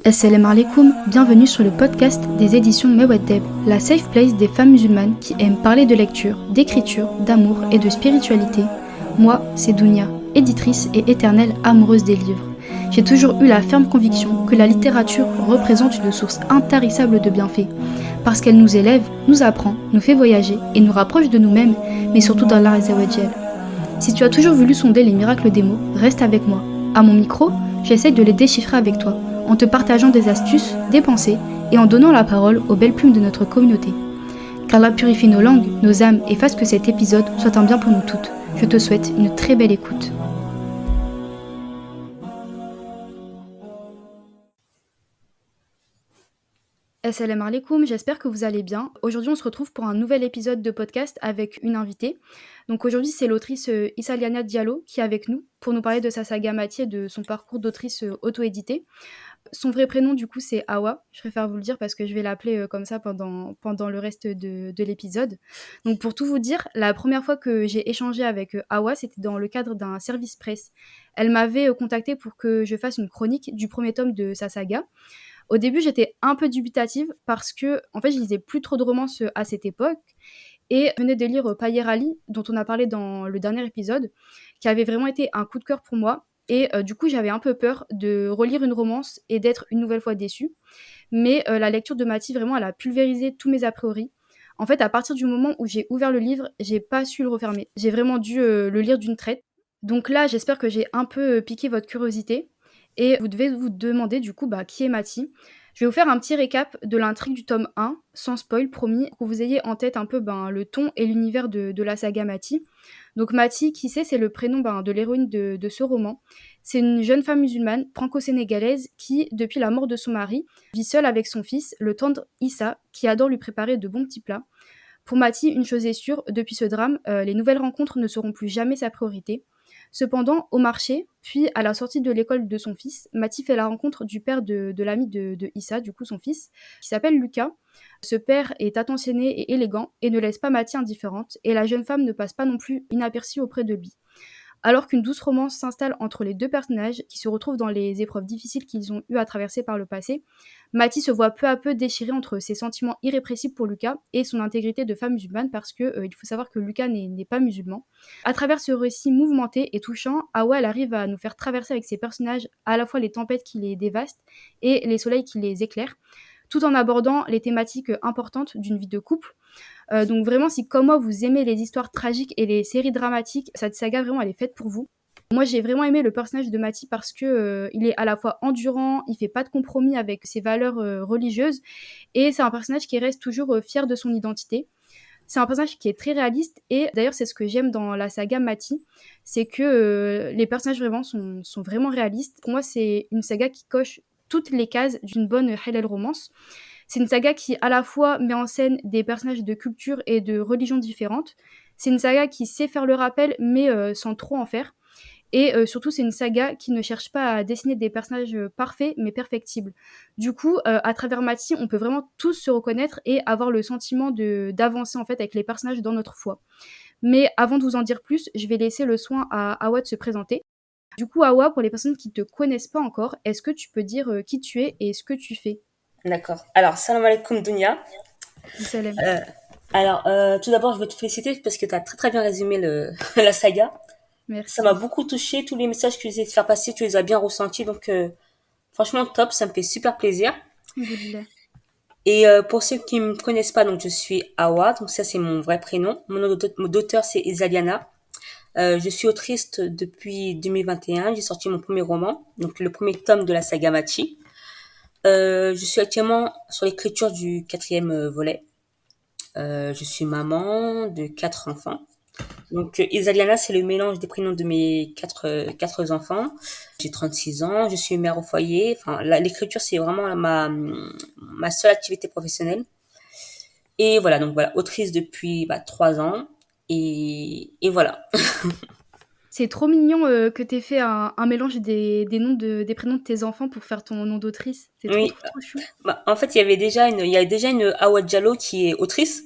Assalamu alaikum, bienvenue sur le podcast des éditions Mewaddeb, la safe place des femmes musulmanes qui aiment parler de lecture, d'écriture, d'amour et de spiritualité. Moi, c'est Dounia, éditrice et éternelle amoureuse des livres. J'ai toujours eu la ferme conviction que la littérature représente une source intarissable de bienfaits, parce qu'elle nous élève, nous apprend, nous fait voyager et nous rapproche de nous-mêmes, mais surtout d'Allah Azza wa Jal. Si tu as toujours voulu sonder les miracles des mots, reste avec moi. À mon micro, j'essaye de les déchiffrer avec toi, en te partageant des astuces, des pensées et en donnant la parole aux belles plumes de notre communauté. Qu'Allah purifie nos langues, nos âmes et fasse que cet épisode soit un bien pour nous toutes. Je te souhaite une très belle écoute. Assalamu alaikum, j'espère que vous allez bien. Aujourd'hui, on se retrouve pour un nouvel épisode de podcast avec une invitée. Donc aujourd'hui, c'est l'autrice Issa Liana Diallo qui est avec nous pour nous parler de sa saga Mati et de son parcours d'autrice auto-éditée. Son vrai prénom, du coup, c'est Awa. Je préfère vous le dire parce que je vais l'appeler comme ça pendant le reste de l'épisode. Donc, pour tout vous dire, la première fois que j'ai échangé avec Awa, c'était dans le cadre d'un service presse. Elle m'avait contactée pour que je fasse une chronique du premier tome de sa saga. Au début, j'étais un peu dubitative parce que, en fait, je lisais plus trop de romances à cette époque. Et je venais de lire Payer Ali, dont on a parlé dans le dernier épisode, qui avait vraiment été un coup de cœur pour moi. Et du coup, j'avais un peu peur de relire une romance et d'être une nouvelle fois déçue. Mais la lecture de Mati, vraiment, elle a pulvérisé tous mes a priori. En fait, à partir du moment où j'ai ouvert le livre, j'ai pas su le refermer. J'ai vraiment dû le lire d'une traite. Donc là, j'espère que j'ai un peu piqué votre curiosité. Et vous devez vous demander, du coup, qui est Mati. Je vais vous faire un petit récap de l'intrigue du tome 1, sans spoil, promis, que vous ayez en tête un peu le ton et l'univers de la saga Mati. Donc Mati, qui c'est le prénom de l'héroïne de ce roman. C'est une jeune femme musulmane franco-sénégalaise qui, depuis la mort de son mari, vit seule avec son fils, le tendre Issa, qui adore lui préparer de bons petits plats. Pour Mati, une chose est sûre, depuis ce drame, les nouvelles rencontres ne seront plus jamais sa priorité. Cependant, au marché, puis à la sortie de l'école de son fils, Mati fait la rencontre du père de l'ami de Issa, du coup son fils, qui s'appelle Lucas. Ce père est attentionné et élégant et ne laisse pas Mati indifférente, et la jeune femme ne passe pas non plus inaperçue auprès de lui. Alors qu'une douce romance s'installe entre les deux personnages qui se retrouvent dans les épreuves difficiles qu'ils ont eu à traverser par le passé, Mati se voit peu à peu déchirée entre ses sentiments irrépressibles pour Lucas et son intégrité de femme musulmane parce que il faut savoir que Lucas n'est pas musulman. À travers ce récit mouvementé et touchant, Awa elle arrive à nous faire traverser avec ses personnages à la fois les tempêtes qui les dévastent et les soleils qui les éclairent, tout en abordant les thématiques importantes d'une vie de couple. Donc vraiment, si comme moi vous aimez les histoires tragiques et les séries dramatiques, cette saga vraiment elle est faite pour vous. Moi j'ai vraiment aimé le personnage de Mati parce que il est à la fois endurant, il fait pas de compromis avec ses valeurs religieuses et c'est un personnage qui reste toujours fier de son identité. C'est un personnage qui est très réaliste et d'ailleurs c'est ce que j'aime dans la saga Mati, c'est que les personnages vraiment sont vraiment réalistes. Pour moi c'est une saga qui coche toutes les cases d'une bonne halal romance. C'est une saga qui à la fois met en scène des personnages de culture et de religions différentes. C'est une saga qui sait faire le rappel mais sans trop en faire. Et surtout, c'est une saga qui ne cherche pas à dessiner des personnages parfaits, mais perfectibles. Du coup, à travers Mati, on peut vraiment tous se reconnaître et avoir le sentiment d'avancer en fait avec les personnages dans notre foi. Mais avant de vous en dire plus, je vais laisser le soin à Awa de se présenter. Du coup, Awa, pour les personnes qui ne te connaissent pas encore, est-ce que tu peux dire qui tu es et ce que tu fais? D'accord. Alors, salam alaikum Dounia. Salem. Euh, tout d'abord, je veux te féliciter parce que tu as très très bien résumé la saga. Ça m'a Merci. beaucoup touché. Tous les messages que tu essayais de faire passer, tu les as bien ressentis. Donc, franchement, top. Ça me fait super plaisir. Alhamdoulilah. Et pour ceux qui ne me connaissent pas, donc je suis Awa. Donc, ça, c'est mon vrai prénom. Mon nom d'auteur, c'est Isaliana. Je suis autrice depuis 2021. J'ai sorti mon premier roman, donc le premier tome de la saga Machi. Je suis actuellement sur l'écriture du quatrième volet. Je suis maman de 4 enfants. Donc, Isaliana, c'est le mélange des prénoms de mes quatre enfants. J'ai 36 ans, je suis mère au foyer. Enfin, l'écriture, c'est vraiment ma seule activité professionnelle. Et voilà, donc voilà, autrice depuis 3 ans. Et voilà. C'est trop mignon que t'aies fait un mélange des noms des prénoms de tes enfants pour faire ton nom d'autrice. C'est trop, Oui, trop, trop chou. en fait, il y a déjà une Awa Diallo qui est autrice.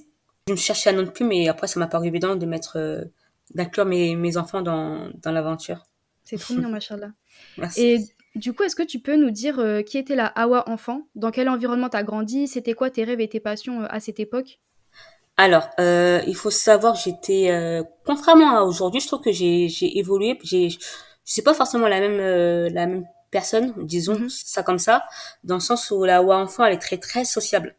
Je me cherchais un nom de plus, mais après, ça m'a paru évident d'inclure mes enfants dans l'aventure. C'est trop mignon, machallah. Merci. Et Du coup, est-ce que tu peux nous dire, qui était la Hawa enfant? Dans quel environnement tu as grandi? C'était quoi tes rêves et tes passions, à cette époque? Alors, il faut savoir que j'étais, contrairement à aujourd'hui, je trouve que j'ai évolué. Je suis pas forcément la même personne, disons Mmh. ça comme ça, dans le sens où la Hawa enfant, elle est très très sociable.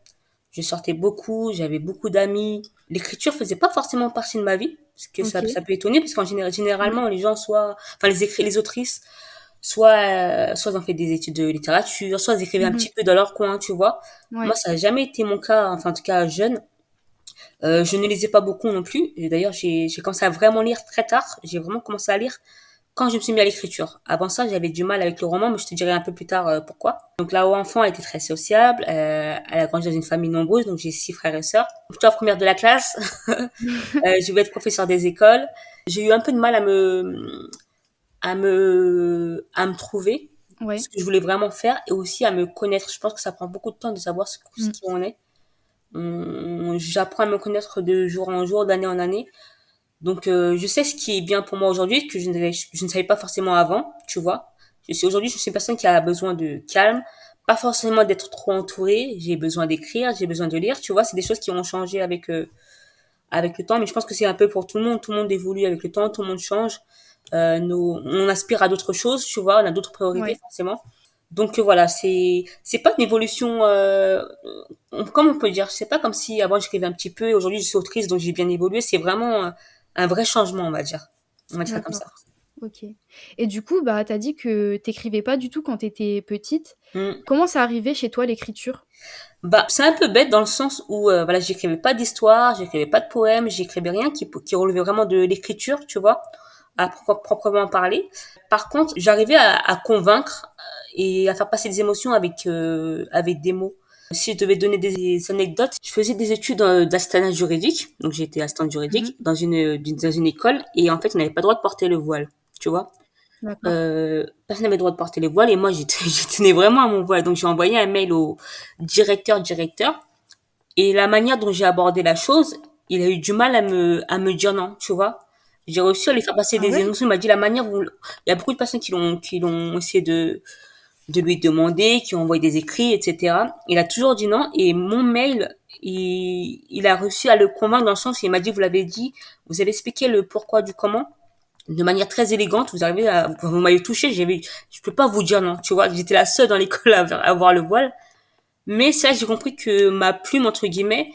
Je sortais beaucoup, j'avais beaucoup d'amis. L'écriture faisait pas forcément partie de ma vie, parce que ça OK. peut étonner, parce qu'en Mmh. généralement, les gens soit, enfin les autrices, soit elles ont fait des études de littérature, soit elles écrivaient un Mmh. petit peu dans leur coin, tu vois. Moi, Ouais. ça a jamais été mon cas, enfin en tout cas jeune. Je ne lisais pas beaucoup non plus. Et d'ailleurs, j'ai commencé à vraiment lire très tard. J'ai vraiment commencé à lire quand je me suis mis à l'écriture. Avant ça, j'avais du mal avec le roman, mais je te dirai un peu plus tard pourquoi. Donc là, où enfant, elle était très sociable. Elle a grandi dans une famille nombreuse, donc j'ai 6 frères et sœurs. Plutôt la première de la classe. Je vais être professeur des écoles. J'ai eu un peu de mal à me trouver, Ouais. ce que je voulais vraiment faire, et aussi à me connaître. Je pense que ça prend beaucoup de temps de savoir ce Mmh. qui on est. J'apprends à me connaître de jour en jour, d'année en année. Donc, je sais ce qui est bien pour moi aujourd'hui, que je ne savais pas forcément avant, tu vois. Aujourd'hui, je suis une personne qui a besoin de calme, pas forcément d'être trop entourée. J'ai besoin d'écrire, j'ai besoin de lire, tu vois. C'est des choses qui ont changé avec le temps, mais je pense que c'est un peu pour tout le monde. Tout le monde évolue avec le temps, tout le monde change. On aspire à d'autres choses, tu vois. On a d'autres priorités, Ouais. forcément. Donc voilà, c'est pas une évolution comme on peut dire, c'est pas comme si avant j'écrivais un petit peu et aujourd'hui je suis autrice donc j'ai bien évolué, c'est vraiment un vrai changement, on va dire. On va dire ça comme ça. D'accord. OK. Et du coup, bah, tu as dit que tu écrivais pas du tout quand tu étais petite. Mm. Comment c'est arrivé chez toi l'écriture? Bah, c'est un peu bête dans le sens où voilà, j'écrivais pas d'histoire, j'écrivais pas de poèmes, j'écrivais rien qui relevait vraiment de l'écriture, tu vois, proprement parler. Par contre, j'arrivais à convaincre et à faire passer des émotions avec des mots. Si je devais donner des anecdotes, je faisais des études d'assistanat juridique, donc j'étais assistante Mmh. juridique dans une école et en fait on n'avait pas le droit de porter le voile, tu vois. D'accord. Personne n'avait le droit de porter les voiles et moi je tenais vraiment à mon voile. Donc j'ai envoyé un mail au directeur et la manière dont j'ai abordé la chose, il a eu du mal à me dire non, tu vois. J'ai réussi à lui faire passer Ah des ouais? émotions. Il m'a dit la manière où il y a beaucoup de personnes qui l'ont essayé de lui demander, qui ont envoyé des écrits, etc. Il a toujours dit non et mon mail, il a réussi à le convaincre dans le sens où il m'a dit vous l'avez dit, vous avez expliqué le pourquoi du comment de manière très élégante, vous m'avez touché, je peux pas vous dire non, tu vois, j'étais la seule dans l'école à avoir le voile, mais ça, j'ai compris que ma plume, entre guillemets,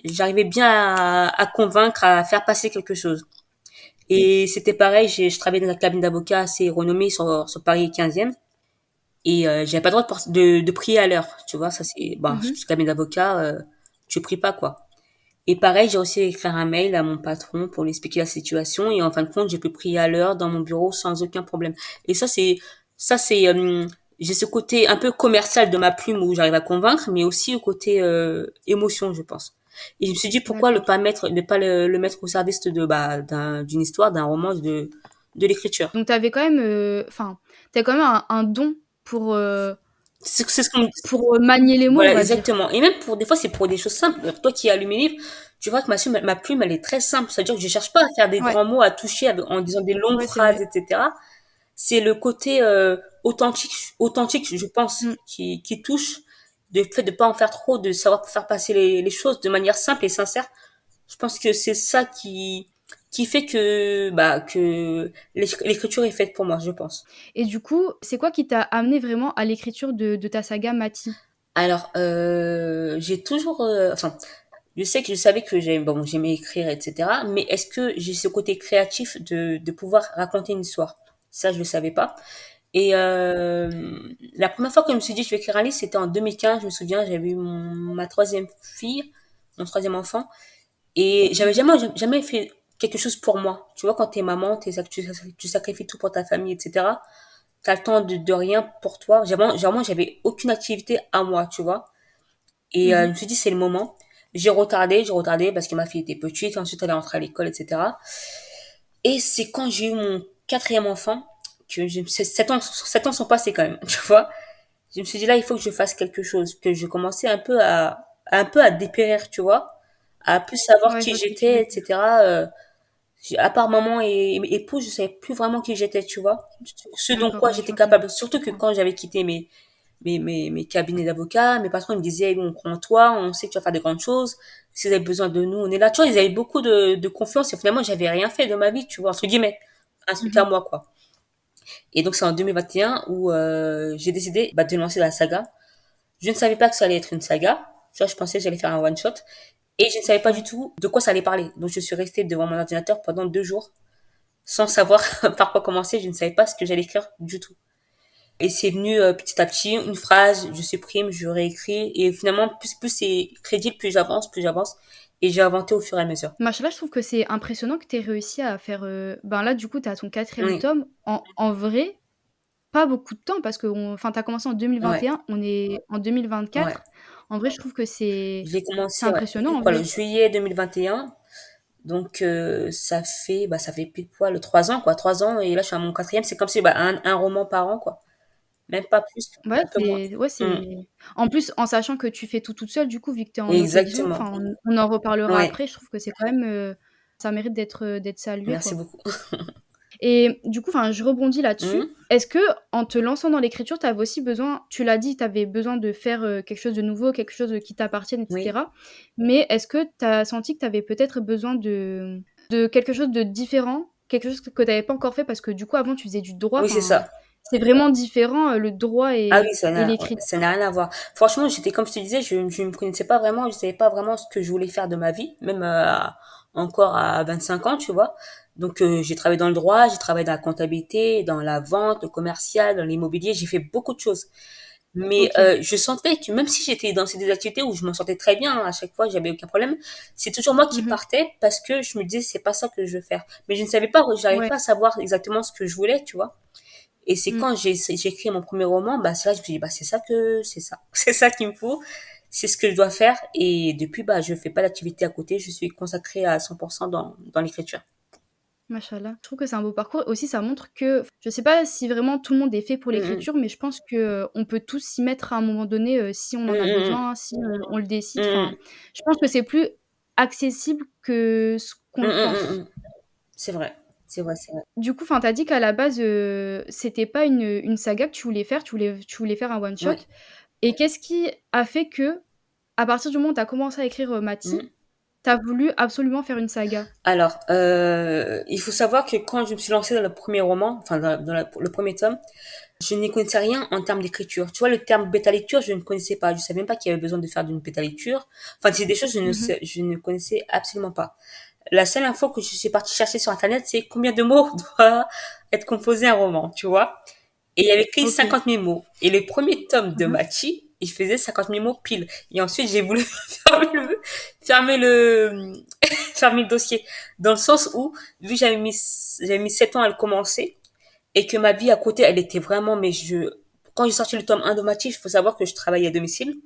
j'arrivais bien à convaincre, à faire passer quelque chose. Et c'était pareil, je travaillais dans un cabinet d'avocats assez renommé sur Paris 15e, et j'avais pas le droit de prier à l'heure, tu vois, ça c'est, bon, Mmh. ce cabinet d'avocats, tu pries pas, quoi. Et pareil, j'ai aussi écrit un mail à mon patron pour lui expliquer la situation et en fin de compte, j'ai pu prier à l'heure dans mon bureau sans aucun problème. Et ça c'est, j'ai ce côté un peu commercial de ma plume où j'arrive à convaincre, mais aussi au côté émotion, je pense. Et je me suis dit pourquoi D'accord. ne pas le mettre au service d'une histoire, d'un roman, de l'écriture. Donc tu avais quand même, enfin, tu as quand même un don pour, C'est ce qu'on, manier les mots, on Voilà, va dire. exactement. Et même des fois, c'est pour des choses simples. Toi qui as lu mes livres, tu vois que ma plume, elle est très simple. C'est-à-dire que je cherche pas à faire des Ouais, grands mots, à toucher en disant des longues ouais, c'est phrases, vrai. etc. C'est le côté authentique, je pense, Mmh. qui touche. Le fait de pas en faire trop, de savoir faire passer les choses de manière simple et sincère. Je pense que c'est ça qui fait que l'écriture est faite pour moi, je pense. Et du coup, c'est quoi qui t'a amené vraiment à l'écriture de ta saga Mati? Alors, j'ai toujours, enfin, je sais que je savais que j'aimais écrire, etc. Mais est-ce que j'ai ce côté créatif de pouvoir raconter une histoire? Ça, je le savais pas. Et la première fois que je me suis dit je vais écrire un livre, c'était en 2015. Je me souviens, j'avais eu ma troisième fille, mon troisième enfant, et j'avais jamais fait quelque chose pour moi. Tu vois, quand t'es maman, tu sacrifies tout pour ta famille, etc. T'as le temps de rien pour toi. J'avais aucune activité à moi, tu vois. Et je Mmh. me suis dit, c'est le moment. J'ai retardé parce que ma fille était petite, ensuite elle est rentrée à l'école, etc. Et c'est quand j'ai eu mon quatrième enfant que 7 ans sont passés quand même, tu vois. Je me suis dit, là, il faut que je fasse quelque chose, que je commençais un peu à dépérir, tu vois, à plus savoir Ouais, je qui vois ce que tu veux j'étais, dire. etc. À part maman et épouse, je savais plus vraiment qui j'étais, tu vois. Ce dont D'accord, quoi ouais, je j'étais vois, c'est capable. Surtout que frustrant. quand j'avais quitté mes cabinets d'avocats, mes patrons ils me disaient, bon, on croit en toi, on sait que tu vas faire des grandes choses. Si vous avez besoin de nous, on est là. Tu vois, ils avaient beaucoup de confiance et finalement, j'avais rien fait de ma vie, tu vois, entre guillemets. Un truc à Mmh. moi, quoi. Et donc, c'est en 2021 où j'ai décidé de lancer la saga. Je ne savais pas que ça allait être une saga. Tu vois, je pensais que j'allais faire un one-shot. Et je ne savais pas du Ouais. tout de quoi ça allait parler. Donc, je suis restée devant mon ordinateur pendant 2 jours sans savoir par quoi commencer. Je ne savais pas ce que j'allais écrire du tout. Et c'est venu petit à petit, une phrase, je supprime, je réécris. Et finalement, plus c'est crédible, plus j'avance. Et j'ai inventé au fur et à mesure. Machallah, je trouve que c'est impressionnant que tu aies réussi à faire, ben, là, du coup, tu es à ton 4e Oui, tome. En vrai, pas beaucoup de temps parce que tu as commencé en ouais, 2021, on est en ouais. 2024. En vrai, je trouve que c'est J'ai commencé, ouais, impressionnant, pile en poil, vrai. juillet 2021. Donc, ça fait pile poil 3 ans, quoi. 3 ans, et là, je suis à mon quatrième. C'est comme si, un roman par an, quoi. Même pas plus, Ouais, un peu moins. Mm. c'est en plus, en sachant que tu fais tout toute seule, du coup, vu que tu es en auto-édition, Exactement. enfin, on en reparlera Ouais. après, je trouve que c'est quand même, ça mérite d'être salué, Merci quoi. beaucoup. Et du coup, enfin, je rebondis là-dessus. Mm. Est-ce qu'en te lançant dans l'écriture, tu avais aussi besoin, tu l'as dit, tu avais besoin de faire, quelque chose de nouveau, quelque chose, qui t'appartienne et Oui. cetera. Mais est-ce que tu as senti que tu avais peut-être besoin de quelque chose de différent? Quelque chose que tu avais pas encore fait? Parce que du coup, avant, tu faisais du droit, Oui, c'est enfin, ça. c'est vraiment différent, le droit Ah oui, et ouais, l'écriture. ça n'a rien à voir. Franchement, j'étais, comme je te disais, je me connaissais pas vraiment, je savais pas vraiment ce que je voulais faire de ma vie, même encore à 25 ans, tu vois. Donc, j'ai travaillé dans le droit, j'ai travaillé dans la comptabilité, dans la vente, le commercial, dans l'immobilier, j'ai fait beaucoup de choses. Mais OK. je sentais que même si j'étais dans ces des activités où je m'en sortais très bien, à chaque fois, j'avais aucun problème, c'est toujours moi qui Mmh. partais parce que je me disais, c'est pas ça que je veux faire. Mais je ne savais pas, j'arrivais Ouais. pas à savoir exactement ce que je voulais, tu vois. Et c'est Mmh. quand j'ai écrit mon premier roman, c'est là que je me suis dit, c'est ça. C'est ça qu'il me faut. C'est ce que je dois faire. Et depuis, je fais pas d'activité à côté. Je suis consacrée à 100% dans l'écriture. Machallah. Je trouve que c'est un beau parcours. Aussi, ça montre que je sais pas si vraiment tout le monde est fait pour Mm, l'écriture, mais je pense que, on peut tous s'y mettre à un moment donné, si on mm, en a mm, besoin, si, on le mm, décide. mm, Enfin, je pense que c'est plus accessible que ce qu'on mm, le mm, mm, pense. mm. C'est vrai. C'est vrai, c'est vrai. Du coup, enfin, tu as dit qu'à la base, c'était pas une saga que tu voulais faire, tu voulais faire un one shot. Oui. Et qu'est-ce qui a fait que, à partir du moment où tu as commencé à écrire, Mm. Mathie, tu as voulu absolument faire une saga? Alors, il faut savoir que quand je me suis lancée dans le premier roman, enfin le premier tome, je n'y connaissais rien en termes d'écriture. Tu vois, le terme bêta lecture, je ne connaissais pas. Je savais même pas qu'il y avait besoin de faire d'une bêta lecture. Enfin, c'est des choses que Mmh. je ne connaissais absolument pas. La seule info que je suis partie chercher sur Internet, c'est combien de mots doit être composé un roman, tu vois. Et il y avait écrit OK. 50 000 mots. Et le premier tome de Mmh. Machi, il faisait 50 000 mots pile. Et ensuite, j'ai voulu fermer le, fermer le dossier. Dans le sens où, vu que j'avais mis 7 ans à le commencer, et que ma vie à côté, elle était vraiment, quand j'ai sorti le tome 1 de Machi, il faut savoir que je travaillais à domicile.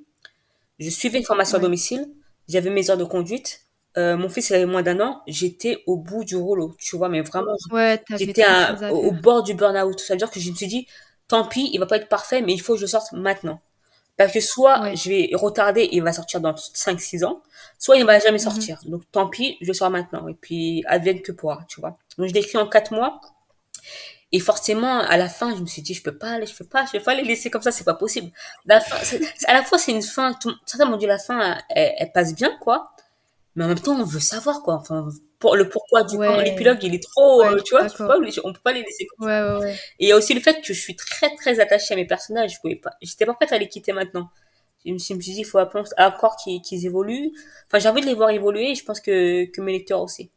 Je suivais une formation à Ouais. domicile. J'avais mes heures de conduite. Mon fils, il avait moins d'1 an. J'étais au bout du rouleau, tu vois, mais vraiment, Ouais, tu avais j'étais trop de choses à au faire. bord du burn-out. Ça veut dire que je me suis dit, tant pis, il va pas être parfait, mais il faut que je le sorte maintenant. Parce que soit Ouais. je vais retarder et il va sortir dans 5 6 ans, soit il va jamais Mmh. sortir. Donc tant pis, je le sors maintenant. Et puis, advienne que pourra, tu vois. Donc je l'ai écrit en 4 mois. Et forcément, à la fin, je me suis dit, je peux pas les laisser comme ça, c'est pas possible. La fin, à la fois, c'est une fin, certains m'ont dit la fin, elle passe bien, quoi. Mais en même temps, on veut savoir, quoi. Enfin, pour le pourquoi du comment, Ouais, l'épilogue, il est trop, ouais, je tu suis vois, d'accord. on peut pas les laisser comme ça. Ouais, ouais, ouais. Et il y a aussi le fait que je suis très, très attachée à mes personnages. J'étais pas prête à les quitter maintenant. Je me suis dit, il faut encore qu'ils évoluent. Enfin, j'ai envie de les voir évoluer et je pense que mes lecteurs aussi.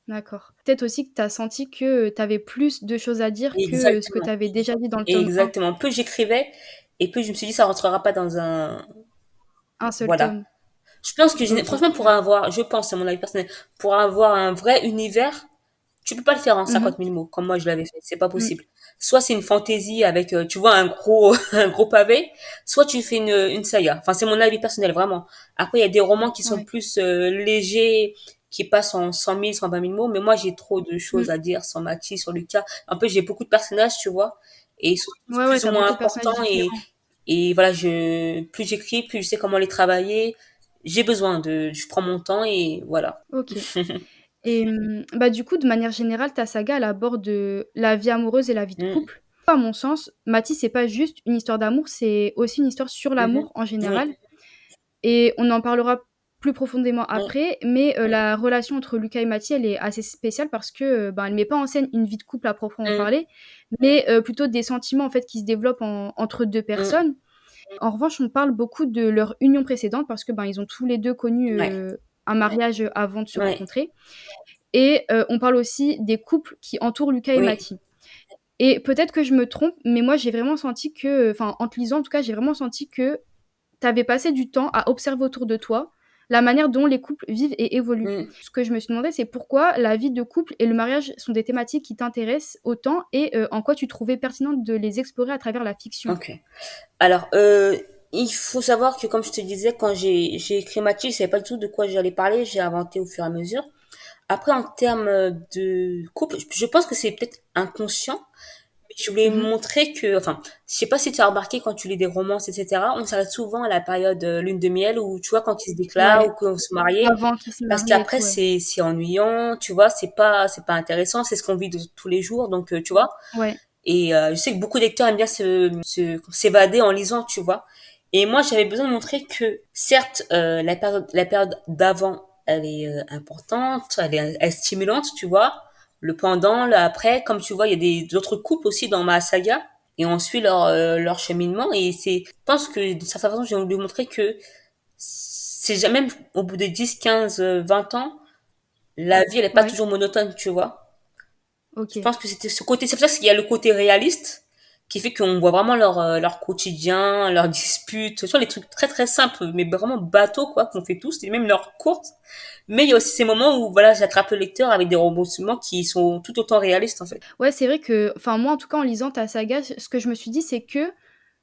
D'accord. Peut-être aussi que tu as senti que, tu avais plus de choses à dire que, ce que Exactement. tu avais déjà dit dans le tome 1. Exactement. Plus j'écrivais, et plus je me suis dit, ça rentrera pas dans un, Un seul voilà. tome. Je pense que, OK. franchement, je pense, à mon avis personnel, pour avoir un vrai univers, tu peux pas le faire en Mmh mh. 50 000 mots, comme moi je l'avais fait. C'est pas Mmh. possible. Soit c'est une fantaisie avec, tu vois, un gros, un gros pavé, soit tu fais une saga. Enfin, c'est mon avis personnel, vraiment. Après, il y a des romans qui sont Ouais. plus légers, qui passent en 100 000, 120 000 mots, mais moi, j'ai trop de Mmh. choses à dire sur Mathis, sur Lucas. En plus, j'ai beaucoup de personnages, tu vois, et ils sont tous Ouais, ouais, plus tu ou as moins beaucoup de personnages importants, différents. et voilà, plus j'écris, plus je sais comment les travailler. J'ai besoin je prends mon temps et voilà. OK. Et bah, du coup, de manière générale, ta saga, elle aborde, la vie amoureuse et la vie de Mmh. couple. À mon sens, Matisse, c'est pas juste une histoire d'amour, c'est aussi une histoire sur Mmh. l'amour en Oui. général et on en parlera plus profondément Mmh. après, mais la relation entre Lucas et Mathie, elle est assez spéciale parce que, ben, elle met pas en scène une vie de couple à proprement Mmh. parler, mais plutôt des sentiments, en fait, qui se développent entre 2 Mmh. personnes. En revanche, on parle beaucoup de leur union précédente parce que, ben, ils ont tous les 2 connu, Ouais. un mariage, avant de se Ouais. rencontrer et on parle aussi des couples qui entourent Lucas et Oui. Mathie et peut-être que je me trompe, mais moi, j'ai vraiment senti que enfin, en te lisant, en tout cas, j'ai vraiment senti que tu avais passé du temps à observer autour de toi la manière dont les couples vivent et évoluent. Mmh. Ce que je me suis demandé, c'est pourquoi la vie de couple et le mariage sont des thématiques qui t'intéressent autant et en quoi tu trouvais pertinent de les explorer à travers la fiction? OK. Alors, il faut savoir que comme je te disais, quand j'ai écrit Mathilde, je savais pas du tout de quoi j'allais parler, j'ai inventé au fur et à mesure. Après, en termes de couple, je pense que c'est peut-être inconscient, mais je voulais Mmh. montrer que, enfin, je sais pas si tu as remarqué quand tu lis des romances, etc., on s'arrête souvent à la période lune de miel où, tu vois, quand ils se déclarent Ouais, ou qu'on se mariait, avant qu'ils se parce marient et qu'après, tout, ouais. c'est ennuyant, tu vois, c'est pas intéressant, c'est ce qu'on vit de tous les jours, donc, tu vois. Ouais, Et je sais que beaucoup de lecteurs aiment bien s'évader en lisant, tu vois. Et moi, j'avais besoin de montrer que, certes, la période d'avant, elle est importante, elle est stimulante, tu vois. Le pendant, le après, comme tu vois, il y a des d'autres couples aussi dans ma saga. Et on suit leur cheminement. Et je pense que, de certaine façon, j'ai voulu montrer que c'est jamais, même au bout de 10, 15, 20 ans, la vie, elle est pas ouais, toujours monotone, tu vois. Je OK. pense que c'était ce côté, c'est pour ça qu'il y a le côté réaliste qui fait qu'on voit vraiment leur quotidien, leurs disputes, tu vois, les trucs très très simples, mais vraiment bateaux, quoi, qu'on fait tous, et même leurs courses. Mais il y a aussi ces moments où, voilà, j'attrape le lecteur avec des rebondissements qui sont tout autant réalistes, en fait. Ouais, c'est vrai que enfin, moi, en tout cas, en lisant ta saga, ce que je me suis dit, c'est que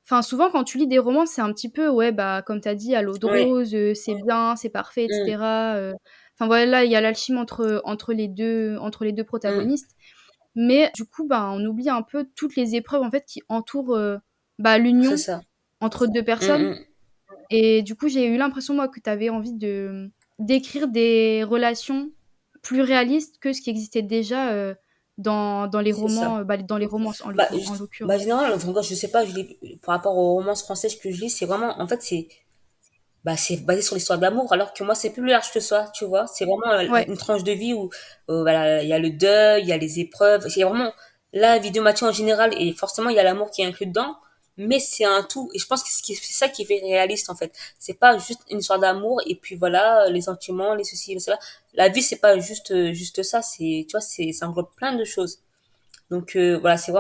enfin, souvent, quand tu lis des romans, c'est un petit peu, ouais, bah, comme tu as dit, à l'eau de Oui. rose, c'est bien, c'est parfait et Mm, cetera, enfin, voilà, il y a l'alchimie entre les 2 mm, protagonistes. Mais du coup, bah, on oublie un peu toutes les épreuves, en fait, qui entourent, bah, c'est l'union ça. entre 2 Mm, personnes mm, et du coup, j'ai eu l'impression, moi, que tu avais envie d'écrire des relations plus réalistes que ce qui existait déjà, dans les c'est ça. romans, bah, dans les romances Bah, en bah, l'occurrence. généralement, enfin, je sais pas, par rapport aux romances françaises que je lis, c'est vraiment, en fait, c'est basé sur l'histoire d'amour, alors que moi, c'est plus large que ça, tu vois. C'est vraiment Ouais, une tranche de vie où, voilà, il y a le deuil, il y a les épreuves. C'est vraiment la vie de Mathieu en général, et forcément, il y a l'amour qui est inclus dedans. Mais c'est un tout. Et je pense que c'est ça qui fait réaliste, en fait. C'est pas juste une histoire d'amour, et puis voilà, les sentiments, les ceci, les cela. La vie, c'est pas juste ça. Tu vois, ça englobe plein de choses. Donc voilà, c'est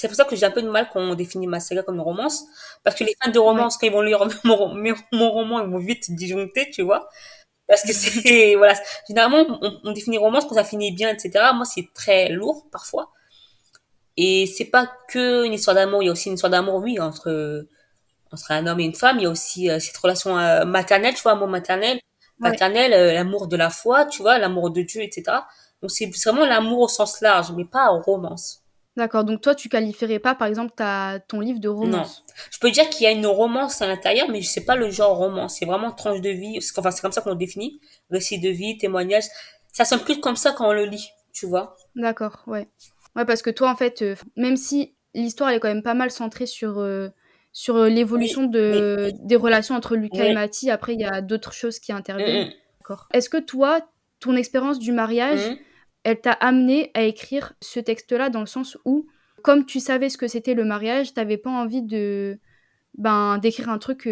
pour ça que j'ai un peu de mal quand on définit ma saga comme une romance, parce que les fans de ouais. romance, quand ils vont lire mon roman, ils vont vite disjoncter, tu vois, parce que c'est voilà, généralement on définit romance quand ça finit bien, etc. Moi, c'est très lourd parfois, et c'est pas que une histoire d'amour, il y a aussi une histoire d'amour, oui, entre un homme et une femme, il y a aussi cette relation maternelle, tu vois, amour maternel, Ouais, paternel, l'amour de la foi, tu vois, l'amour de Dieu, etc. Donc c'est vraiment l'amour au sens large, mais pas en romance. d'accord, donc toi, tu qualifierais pas, par exemple, ta ton livre de Non. romance? Je peux dire qu'il y a une romance à l'intérieur, mais je sais pas le genre romance. C'est vraiment tranche de vie. Enfin, c'est comme ça qu'on le définit. Récit de vie, témoignage. Ça sonne plus comme ça quand on le lit, tu vois. D'accord, ouais. Ouais, parce que toi, en fait, même si l'histoire, elle est quand même pas mal centrée sur Oui, l'évolution oui, des relations entre Lucas et oui. Mathie, après, il y a d'autres choses qui Hum, interviennent. hum, D'accord. Est-ce que toi, ton expérience du mariage, hum. elle t'a amené à écrire ce texte-là dans le sens où, comme tu savais ce que c'était le mariage, tu avais pas envie ben, d'écrire un truc,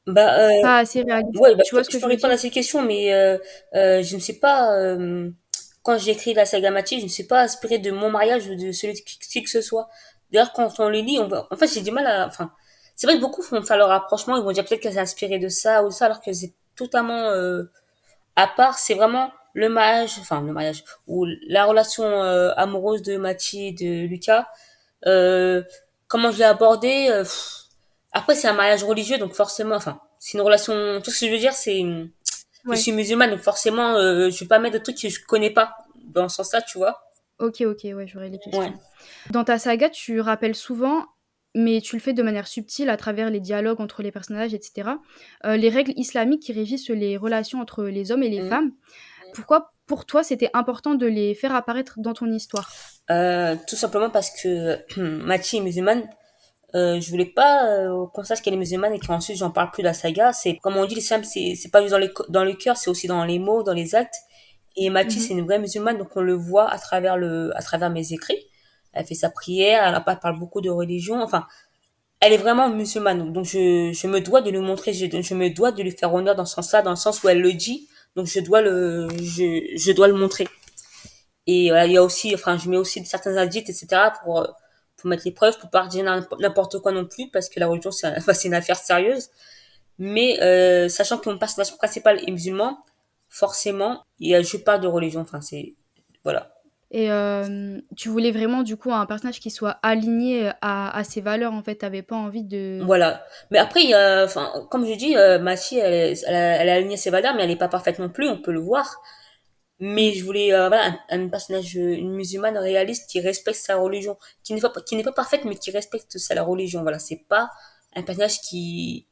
Bah, pas assez réaliste. ouais, bah, Tu vois ce je que peux je veux répondre dire? à ces questions, mais je ne sais pas, quand j'ai écrit la saga Mathilde, je ne suis pas inspirée de mon mariage ou de celui de qui que ce soit. D'ailleurs, quand on les lit, en fait, j'ai du mal enfin, c'est vrai que beaucoup font faire le rapprochement, ils vont dire peut-être qu'elle s'est inspirée de ça ou ça, alors que c'est totalement, à part, c'est vraiment le mariage, ou la relation amoureuse de Mathilde et de Lucas, euh, comment je l'ai abordé, après, c'est un mariage religieux, donc forcément, enfin, c'est une relation. Tout ce que je veux dire, je Ouais. suis musulmane, donc forcément, je vais pas mettre de trucs que je connais pas dans ce sens-là, tu vois. OK, OK, ouais, j'aurais les Ouais. questions. Dans ta saga, tu rappelles souvent, mais tu le fais de manière subtile à travers les dialogues entre les personnages et cetera, les règles islamiques qui régissent les relations entre les hommes et les Mhm. femmes. Pourquoi pour toi, c'était important de les faire apparaître dans ton histoire? Tout simplement parce que Machi est musulmane. Je voulais pas qu'on sache qu'elle est musulmane et qu'ensuite j'en parle plus de la saga. C'est comme on dit, l'islam c'est pas juste dans le cœur, c'est aussi dans les mots, dans les actes. Et Mathis, Mmh. c'est une vraie musulmane, donc on le voit à travers mes écrits. Elle fait sa prière, elle parle beaucoup de religion. Enfin, elle est vraiment musulmane. Donc je me dois de lui montrer, je me dois de lui faire honneur dans ce sens-là, dans le sens où elle le dit. Donc je dois le montrer. Et voilà, il y a aussi, enfin, je mets aussi certains hadiths, etc. Pour mettre les preuves, pour pas dire n'importe quoi non plus, parce que la religion, enfin, c'est une affaire sérieuse. Mais sachant que mon personnage principal est musulman, forcément, je parle de religion. Enfin, c'est voilà, Et tu voulais vraiment du coup un personnage qui soit aligné, à ses valeurs en fait, tu pas envie de voilà. Mais après, enfin, comme je dis, Machi, elle a aligné ses valeurs, mais elle est pas parfaite non plus. On peut le voir. Mais mmh, je voulais voilà un personnage, une musulmane réaliste qui respecte sa religion, qui n'est pas parfaite, mais qui respecte la religion. Voilà, c'est pas un personnage qui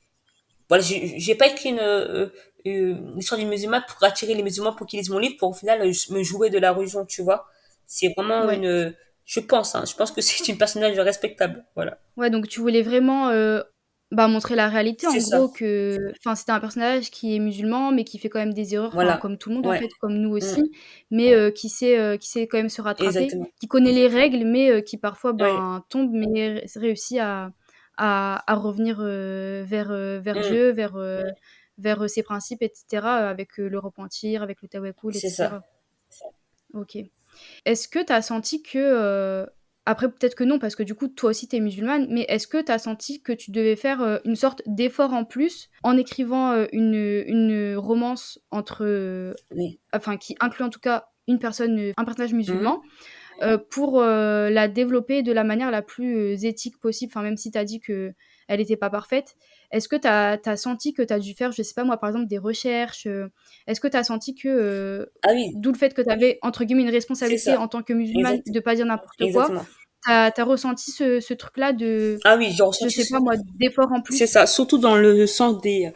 voilà, j'ai pas écrit une histoire d'une musulmane pour attirer les musulmans pour qu'ils lisent mon livre pour au final me jouer de la religion, tu vois. C'est vraiment ouais. je pense que c'est une personnage respectable, voilà. Ouais, donc tu voulais vraiment, bah, montrer la réalité en C'est ça, gros que enfin, c'était un personnage qui est musulman, mais qui fait quand même des erreurs, enfin, voilà. comme tout le monde en Ouais, fait, comme nous mm, aussi, mais qui sait quand même se rattraper, exactement. qui connaît les règles, mais qui parfois, Ouais, ben, tombe, mais réussit à revenir, vers mm, Dieu, vers ses principes et cetera, avec, le repentir, avec le tawakkul et c'est ça. cetera. OK. Est-ce que tu as senti que, après peut-être que non parce que du coup toi aussi tu es musulmane, mais est-ce que tu as senti que tu devais faire, une sorte d'effort en plus en écrivant, une romance entre, Oui. enfin qui inclut en tout cas une personne, un personnage Mhm. musulman, pour, la développer de la manière la plus, éthique possible? Enfin même si tu as dit qu'elle était pas parfaite, est-ce que tu as senti que tu as dû faire, je sais pas moi, par exemple des recherches, est-ce que tu as senti que, Ah oui, d'où le fait que tu avais entre guillemets «une c'est responsabilité» ça. en tant que musulmane Exact, de pas dire n'importe quoi, exactement. tu as ressenti ce truc-là de, Ah oui, j'ai je ressenti sais pas moi, d'effort en c'est plus? ça, surtout dans le sens des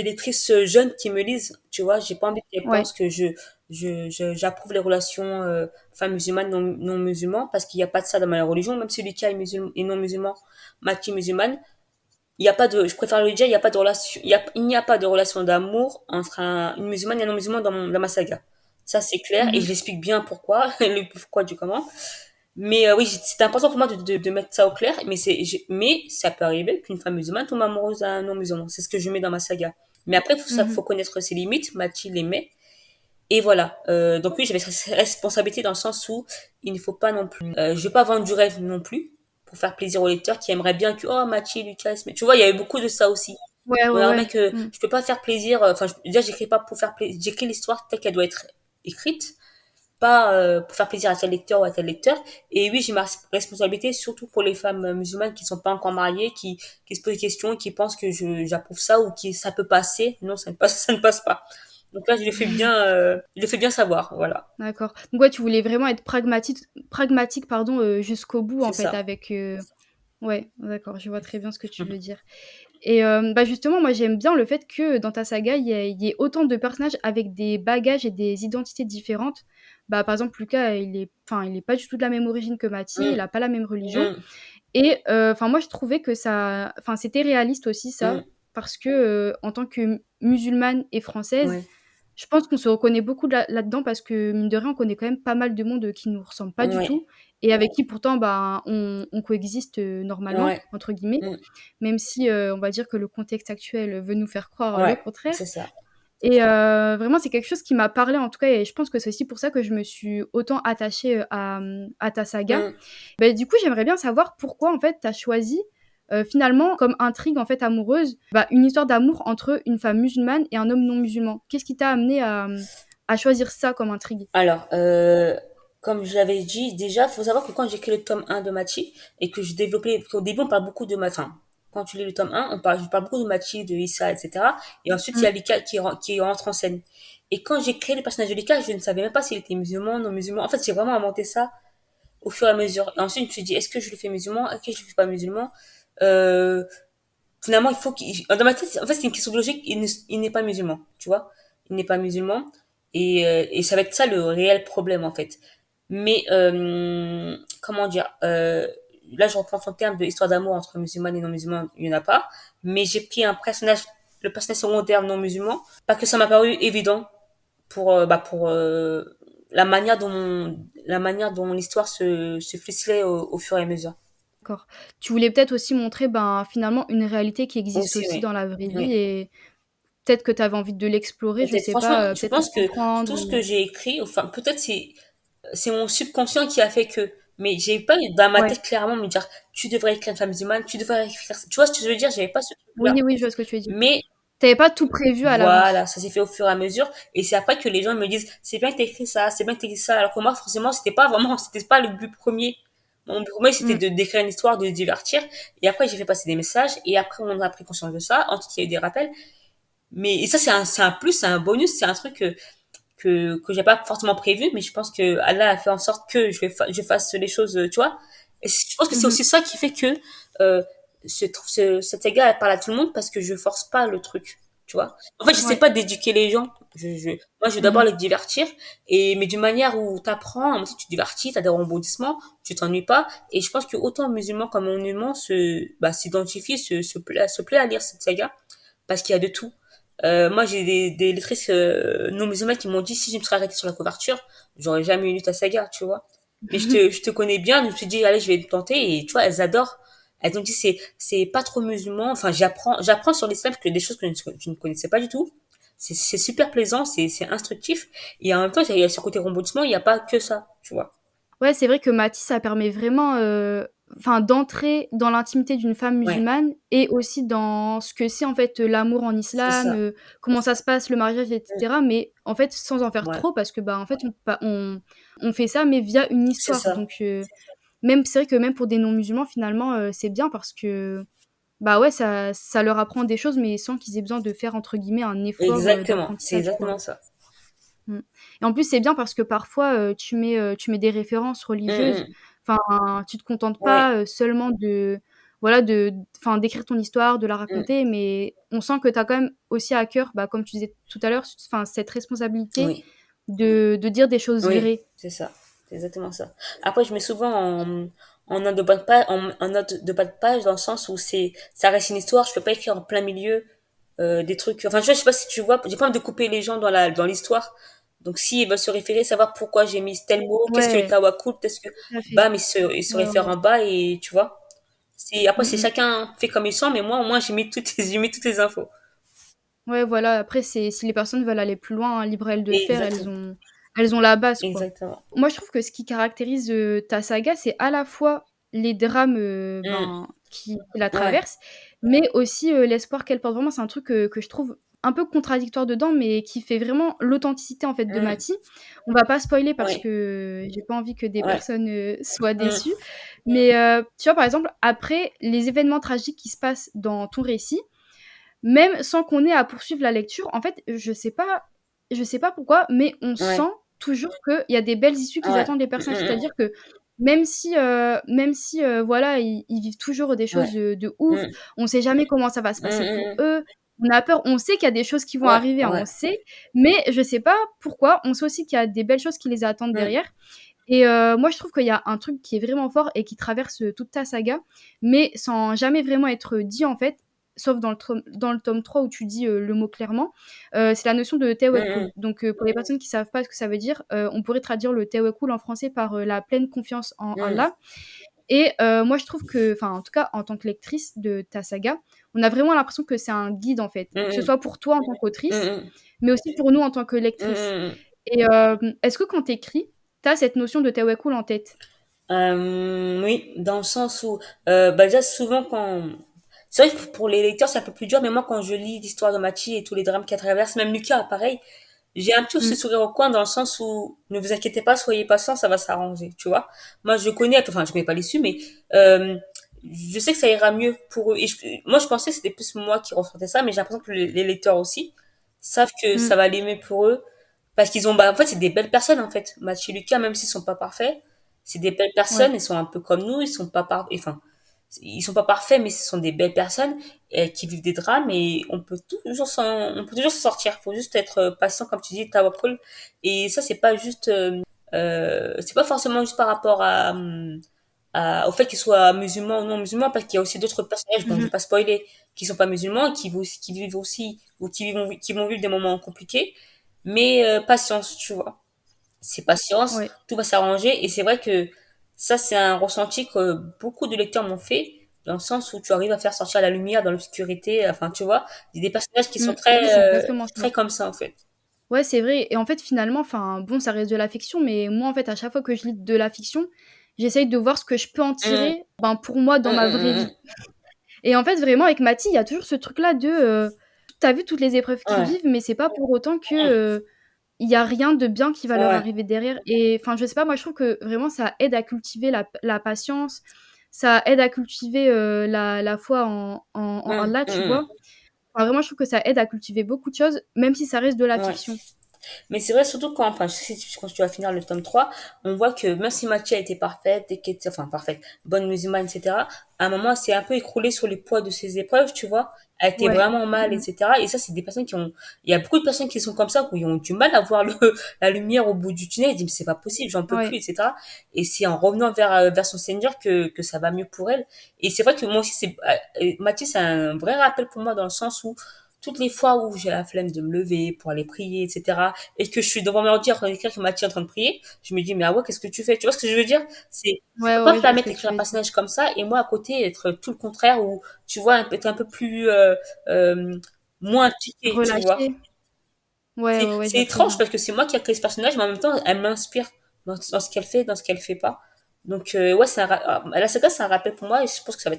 lectrices jeunes qui me lisent, tu vois, j'ai pas envie qu'elles Ouais. pensent que j'approuve les relations femmes musulmanes, non musulmans, parce qu'il n'y a pas de ça dans ma religion, même si Lucas est non musulman, Maki musulmane, il y a pas de, je préfère le dire, il n'y a pas de relation, il n'y a pas de relation d'amour entre une musulmane et un non musulman dans ma saga. Ça, c'est clair, et Mmh. je l'explique bien pourquoi, le pourquoi du comment. Mais oui, c'était important pour moi de mettre ça au clair. Mais ça peut arriver qu'une femme musulmane tombe amoureuse d'un non-musulman. C'est ce que je mets dans ma saga. Mais après, Mmh. faut connaître ses limites. Mathilde les met. Et voilà. Donc oui, j'avais cette responsabilité dans le sens où il ne faut pas non plus. Je vais pas vendre du rêve non plus pour faire plaisir aux lecteurs qui aimeraient bien que oh Mathilde, Lucas. Mais tu vois, il y avait beaucoup de ça aussi. Ouais, On ouais, aimerait bien ouais. que Mmh. je peux pas faire plaisir. Enfin, déjà, j'écris pas pour faire plaisir. J'écris l'histoire telle qu'elle doit être écrite pas pour faire plaisir à tel lecteur ou à tel lecteur. Et oui, j'ai ma responsabilité, surtout pour les femmes musulmanes qui sont pas encore mariées, qui se posent des questions, qui pensent que j'approuve ça ou qui ça peut passer. Non, ça ne passe, ça ne passe pas. Donc là, je le fais bien savoir, voilà. D'accord. Donc ouais, tu voulais vraiment être pragmatique pardon, jusqu'au bout en C'est fait ça. avec, ouais, d'accord, je vois très bien ce que tu veux dire. Et bah, justement, moi, j'aime bien le fait que dans ta saga, il y ait autant de personnages avec des bagages et des identités différentes. Bah, par exemple, Lucas, il est pas du tout de la même origine que Mathie, il Mm, a pas la même religion mm, et enfin, moi, je trouvais que ça enfin, c'était réaliste aussi ça, mm. parce que, en tant que musulmane et française, Ouais, je pense qu'on se reconnaît beaucoup là-dedans parce que mine de rien, on connaît quand même pas mal de monde, qui nous ressemble pas du ouais, tout et avec qui pourtant, ben, on coexiste, «normalement» ouais, entre guillemets, mm, même si, on va dire que le contexte actuel veut nous faire croire, le ouais, contraire c'est ça. et vraiment c'est quelque chose qui m'a parlé en tout cas et je pense que c'est aussi pour ça que je me suis autant attachée, à ta saga. Mm. Bah, du coup, j'aimerais bien savoir pourquoi en fait tu as choisi, finalement comme intrigue en fait amoureuse, bah, une histoire d'amour entre une femme musulmane et un homme non musulman? Qu'est-ce qui t'a amené à choisir ça comme intrigue? Alors, comme je l'avais dit, déjà, faut savoir que quand j'ai écrit le tome 1 de Machi et que je développais, parce qu'au début, on parle beaucoup de enfin, quand tu lis le tome 1, je parle beaucoup de Machi, de Issa, etc. Et ensuite, il y Mmh. a Lika qui rentre en scène. Et quand j'ai créé le personnage de Lika, je ne savais même pas s'il était musulman, non musulman. En fait, j'ai vraiment inventé ça au fur et à mesure. Et ensuite, je me suis dit, est-ce que je le fais musulman? Est-ce que je le fais pas musulman? Euh, Finalement, dans ma tête, en fait, c'est une question de logique. Il n'est pas musulman, tu vois. Il n'est pas musulman. Et ça va être ça le réel problème, en fait. Mais, comment dire, là, je reprends son terme de histoire d'amour entre musulmans et non-musulmans, il n'y en a pas. Mais j'ai pris le personnage secondaire non-musulman, parce que ça m'a paru évident pour la manière dont l'histoire se ficelait au fur et à mesure. D'accord. Tu voulais peut-être aussi montrer, ben, finalement une réalité qui existe Aussi, aussi oui. dans la vraie vie Oui. et peut-être que tu avais envie de l'explorer, je Peut-être, sais franchement, pas, je peut-être pour pense que comprendre tout ce que ou j'ai écrit, enfin, peut-être c'est mon subconscient qui a fait que, mais j'ai pas eu dans ma ouais. tête clairement me dire, tu devrais écrire une femme musulmane, tu devrais écrire, tu vois ce que je veux dire? J'avais pas ce truc-là. Oui, oui, je vois ce que tu veux dire. Mais Tu avais pas tout prévu à voilà, l'avance. ça s'est fait au fur et à mesure. Et c'est après que les gens me disent, c'est bien que t'aies écrit ça, c'est bien que t'aies écrit ça. Alors que moi, forcément, c'était pas le but premier. Mon but premier, c'était Mmh. d'écrire une histoire, de divertir. Et après, j'ai fait passer des messages. Et après, on a pris conscience de ça. Ensuite, il y a eu des rappels. Mais, et ça, c'est un plus, c'est un bonus, c'est un truc que j'ai pas forcément prévu. Mais je pense que Allah a fait en sorte que je fasse les choses, tu vois. Et je pense que c'est Mmh. aussi ça qui fait que, euh, cet égard, elle parle à tout le monde parce que je force pas le truc, tu vois. En fait, j'essaie Ouais. pas d'éduquer les gens. Moi, je veux d'abord Mmh. les divertir. Mais d'une manière où t'apprends, si tu te divertis, t'as des rebondissements, tu t'ennuies pas. Et je pense que autant musulmans comme non musulmans s'identifient, se plaît à lire cette saga parce qu'il y a de tout. Moi, j'ai des lectrices non musulmanes qui m'ont dit si je me serais arrêtée sur la couverture, j'aurais jamais lu ta saga, tu vois. Mais je te connais bien, donc je me suis dit allez, je vais me tenter et tu vois, elles adorent. Elles ont dit c'est pas trop musulman. Enfin, j'apprends sur l'islam que des choses que je ne connaissais pas du tout. C'est super plaisant, c'est instructif et en même temps, il y a ce côté rebondissement, il n'y a pas que ça, tu vois. Ouais, c'est vrai que Matisse, ça permet vraiment, enfin, d'entrer dans l'intimité d'une femme Ouais, musulmane et aussi dans ce que c'est, en fait, l'amour en c'est islam, ça. comment ça se passe, le mariage et Mm. cetera, mais en fait, sans en faire Ouais, trop parce que, bah, en fait, on fait ça, mais via une c'est histoire ça. donc même c'est vrai que même pour des non-musulmans, finalement, c'est bien parce que, bah, ouais, ça leur apprend des choses, mais sans qu'ils aient besoin de faire, entre guillemets, «un effort», Exactement, c'est d'apprentissage, quoi. exactement ça. Mmh. Et en plus, c'est bien parce que parfois, tu mets des références Mm, religieuses. mm. Enfin, tu te contentes Ouais. pas, seulement de voilà, enfin, d'écrire ton histoire, de la Mm. raconter, mais on sent que tu as quand même aussi à cœur, bah, comme tu disais tout à l'heure, enfin, cette responsabilité Oui. de dire des choses Oui, vraies. c'est ça. C'est exactement ça. Après, je mets souvent en note en note de bas de page dans le sens où ça reste une histoire. Je peux pas écrire en plein milieu des trucs. Enfin, je sais pas si tu vois. J'ai pas envie de couper les gens dans l'histoire. Donc, s'ils veulent se référer, savoir pourquoi j'ai mis tel mot, qu'est-ce que le Ouais, tawakkul, qu'est-ce que, tout à fait. bam, ils se Ouais, réfèrent ouais. en bas et tu vois. Après, Mmh c'est mh. chacun fait comme il sent, mais moi, au moins, j'ai mis toutes les infos. Ouais, voilà, après c'est si les personnes veulent aller plus loin, hein, libre à elles de le faire, Exactement. elles ont la base, quoi. Exactement. Moi, je trouve que ce qui caractérise, ta saga, c'est à la fois les drames, Mm. ben, qui la Ouais. traversent, mais aussi, l'espoir qu'elle porte. Vraiment, c'est un truc, que je trouve un peu contradictoire dedans, mais qui fait vraiment l'authenticité, en fait, de Mm. Mathie. On va pas spoiler parce Ouais. que j'ai pas envie que des Ouais. personnes, soient Mm. déçues, mais tu vois, par exemple, après les événements tragiques qui se passent dans ton récit, même sans qu'on ait à poursuivre la lecture, en fait, je sais pas pourquoi, mais on Ouais. sent toujours qu'il y a des belles issues qui Ouais. attendent les Mm, personnages. mm, C'est-à-dire que même si, voilà, ils vivent toujours des mm. Ouais. choses, de ouf, Mm. on sait jamais comment ça va se Mm, passer mm, pour mm. eux, on a peur, on sait qu'il y a des choses qui vont Ouais, arriver, hein, on ouais. sait, mais je sais pas pourquoi, on sait aussi qu'il y a des belles choses qui les attendent Mm, derrière et moi je trouve qu'il y a un truc qui est vraiment fort et qui traverse, toute ta saga, mais sans jamais vraiment être dit, en fait, sauf dans le tome 3 où tu dis, le mot clairement, c'est la notion de mm, tawakkul. mm. Donc pour les personnes qui savent pas ce que ça veut dire, on pourrait traduire le tawakkul en français par, la pleine confiance en Mm, Allah et moi je trouve que enfin, en tout cas, en tant que lectrice de ta saga, on a vraiment l'impression que c'est un guide, en fait, que ce mm, soit pour toi en tant mm, qu'autrice, mm, mais aussi pour nous en tant que mm, lectrices mm, mm. et est-ce que quand tu écris, tu as cette notion de tawakkul en tête? Oui, dans le sens où, déjà souvent quand, c'est vrai que pour les lecteurs c'est un peu plus dur, mais moi quand je lis l'histoire de Mathie et tous les drames qu'elle traverse, même Lucas, pareil, j'ai un peu ce Mmh. sourire au coin dans le sens où ne vous inquiétez pas, soyez patient, ça va s'arranger, tu vois. Moi je connais, enfin je connais pas l'issue, mais euh, je sais que ça ira mieux pour eux. Moi je pensais que c'était plus moi qui ressentais ça, mais j'ai l'impression que les lecteurs aussi savent que Mmh. ça va aller mieux pour eux parce qu'ils ont, en fait c'est des belles personnes en fait. Mathie et Lucas, même s'ils sont pas parfaits, c'est des belles Ouais. personnes, ils sont un peu comme nous, ils sont pas enfin, ils sont pas parfaits, mais ce sont des belles personnes qui vivent des drames et on peut toujours s'en sortir. Faut juste être patient, comme tu dis, tawakkul. Et ça, c'est pas forcément juste par rapport au fait qu'ils soient musulmans ou non musulmans, parce qu'il y a aussi d'autres personnages, bon, je vais Mmh. pas spoiler, qui sont pas musulmans, qui vivent aussi, ou qui vont vivre des moments compliqués. Mais patience, tu vois. C'est patience, Ouais. tout va s'arranger. Et c'est vrai que ça, c'est un ressenti que beaucoup de lecteurs m'ont fait, dans le sens où tu arrives à faire sortir la lumière dans l'obscurité. Enfin, tu vois, il y a des personnages qui sont Ouais, c'est exactement ça. très comme ça, en fait. Ouais, c'est vrai et en fait, finalement, enfin, bon, ça reste de la fiction, mais moi, en fait, à chaque fois que je lis de la fiction, j'essaye de voir ce que je peux en Mmh. tirer, ben, pour moi, Mmh, dans ma vraie mmh, vie et en fait, vraiment, avec Mathilde, il y a toujours ce truc-là de, tu vu toutes les épreuves qu'ils ouais. vivent, mais c'est pas pour autant que, il y a rien de bien qui va leur Ouais. arriver derrière et enfin, je sais pas, moi, je trouve que vraiment ça aide à cultiver la patience, ça aide à cultiver, la foi en Mmh, Allah, mmh, tu mmh. vois? Enfin, vraiment, je trouve que ça aide à cultiver beaucoup de choses, même si ça reste de la Ouais. fiction. Mais c'est vrai, surtout quand, enfin, je sais, quand tu vas finir le tome 3, on voit que même si Mathia était parfaite, et qu'elle était, enfin, parfaite, bonne musulmane, etc., à un moment, elle s'est un peu écroulée sur les poids de ses épreuves, tu vois. Elle était Ouais. vraiment Mmh mal, mh. etc. Et ça, c'est des personnes il y a beaucoup de personnes qui sont comme ça, qui ont du mal à voir la lumière au bout du tunnel. Ils disent, mais c'est pas possible, j'en peux Ouais. plus, etc. Et c'est en revenant vers son Seigneur que ça va mieux pour elle. Et c'est vrai que moi aussi, Mathia, c'est un vrai rappel pour moi dans le sens où, toutes les fois où j'ai la flemme de me lever pour aller prier, etc., et que je suis devant mon ordi en train d'écrire que Mathilde est en train de prier, je me dis, mais ah ouais, qu'est-ce que tu fais? Tu vois ce que je veux dire? Je Ouais, peux ouais, pas ouais, te je vois ce permettre que d'écrire tu un veux dire. personnage comme ça, et moi, à côté, être tout le contraire, où, tu vois, être un peu plus, moins impliqué, tu vois. Relâché. Ouais, ouais, ouais, je C'est vois très étrange bien. parce que c'est moi qui ai créé ce personnage, mais en même temps, elle m'inspire dans ce qu'elle fait, dans ce qu'elle fait pas. Donc, ouais, la saga, c'est un rappel pour moi, et je pense que ça va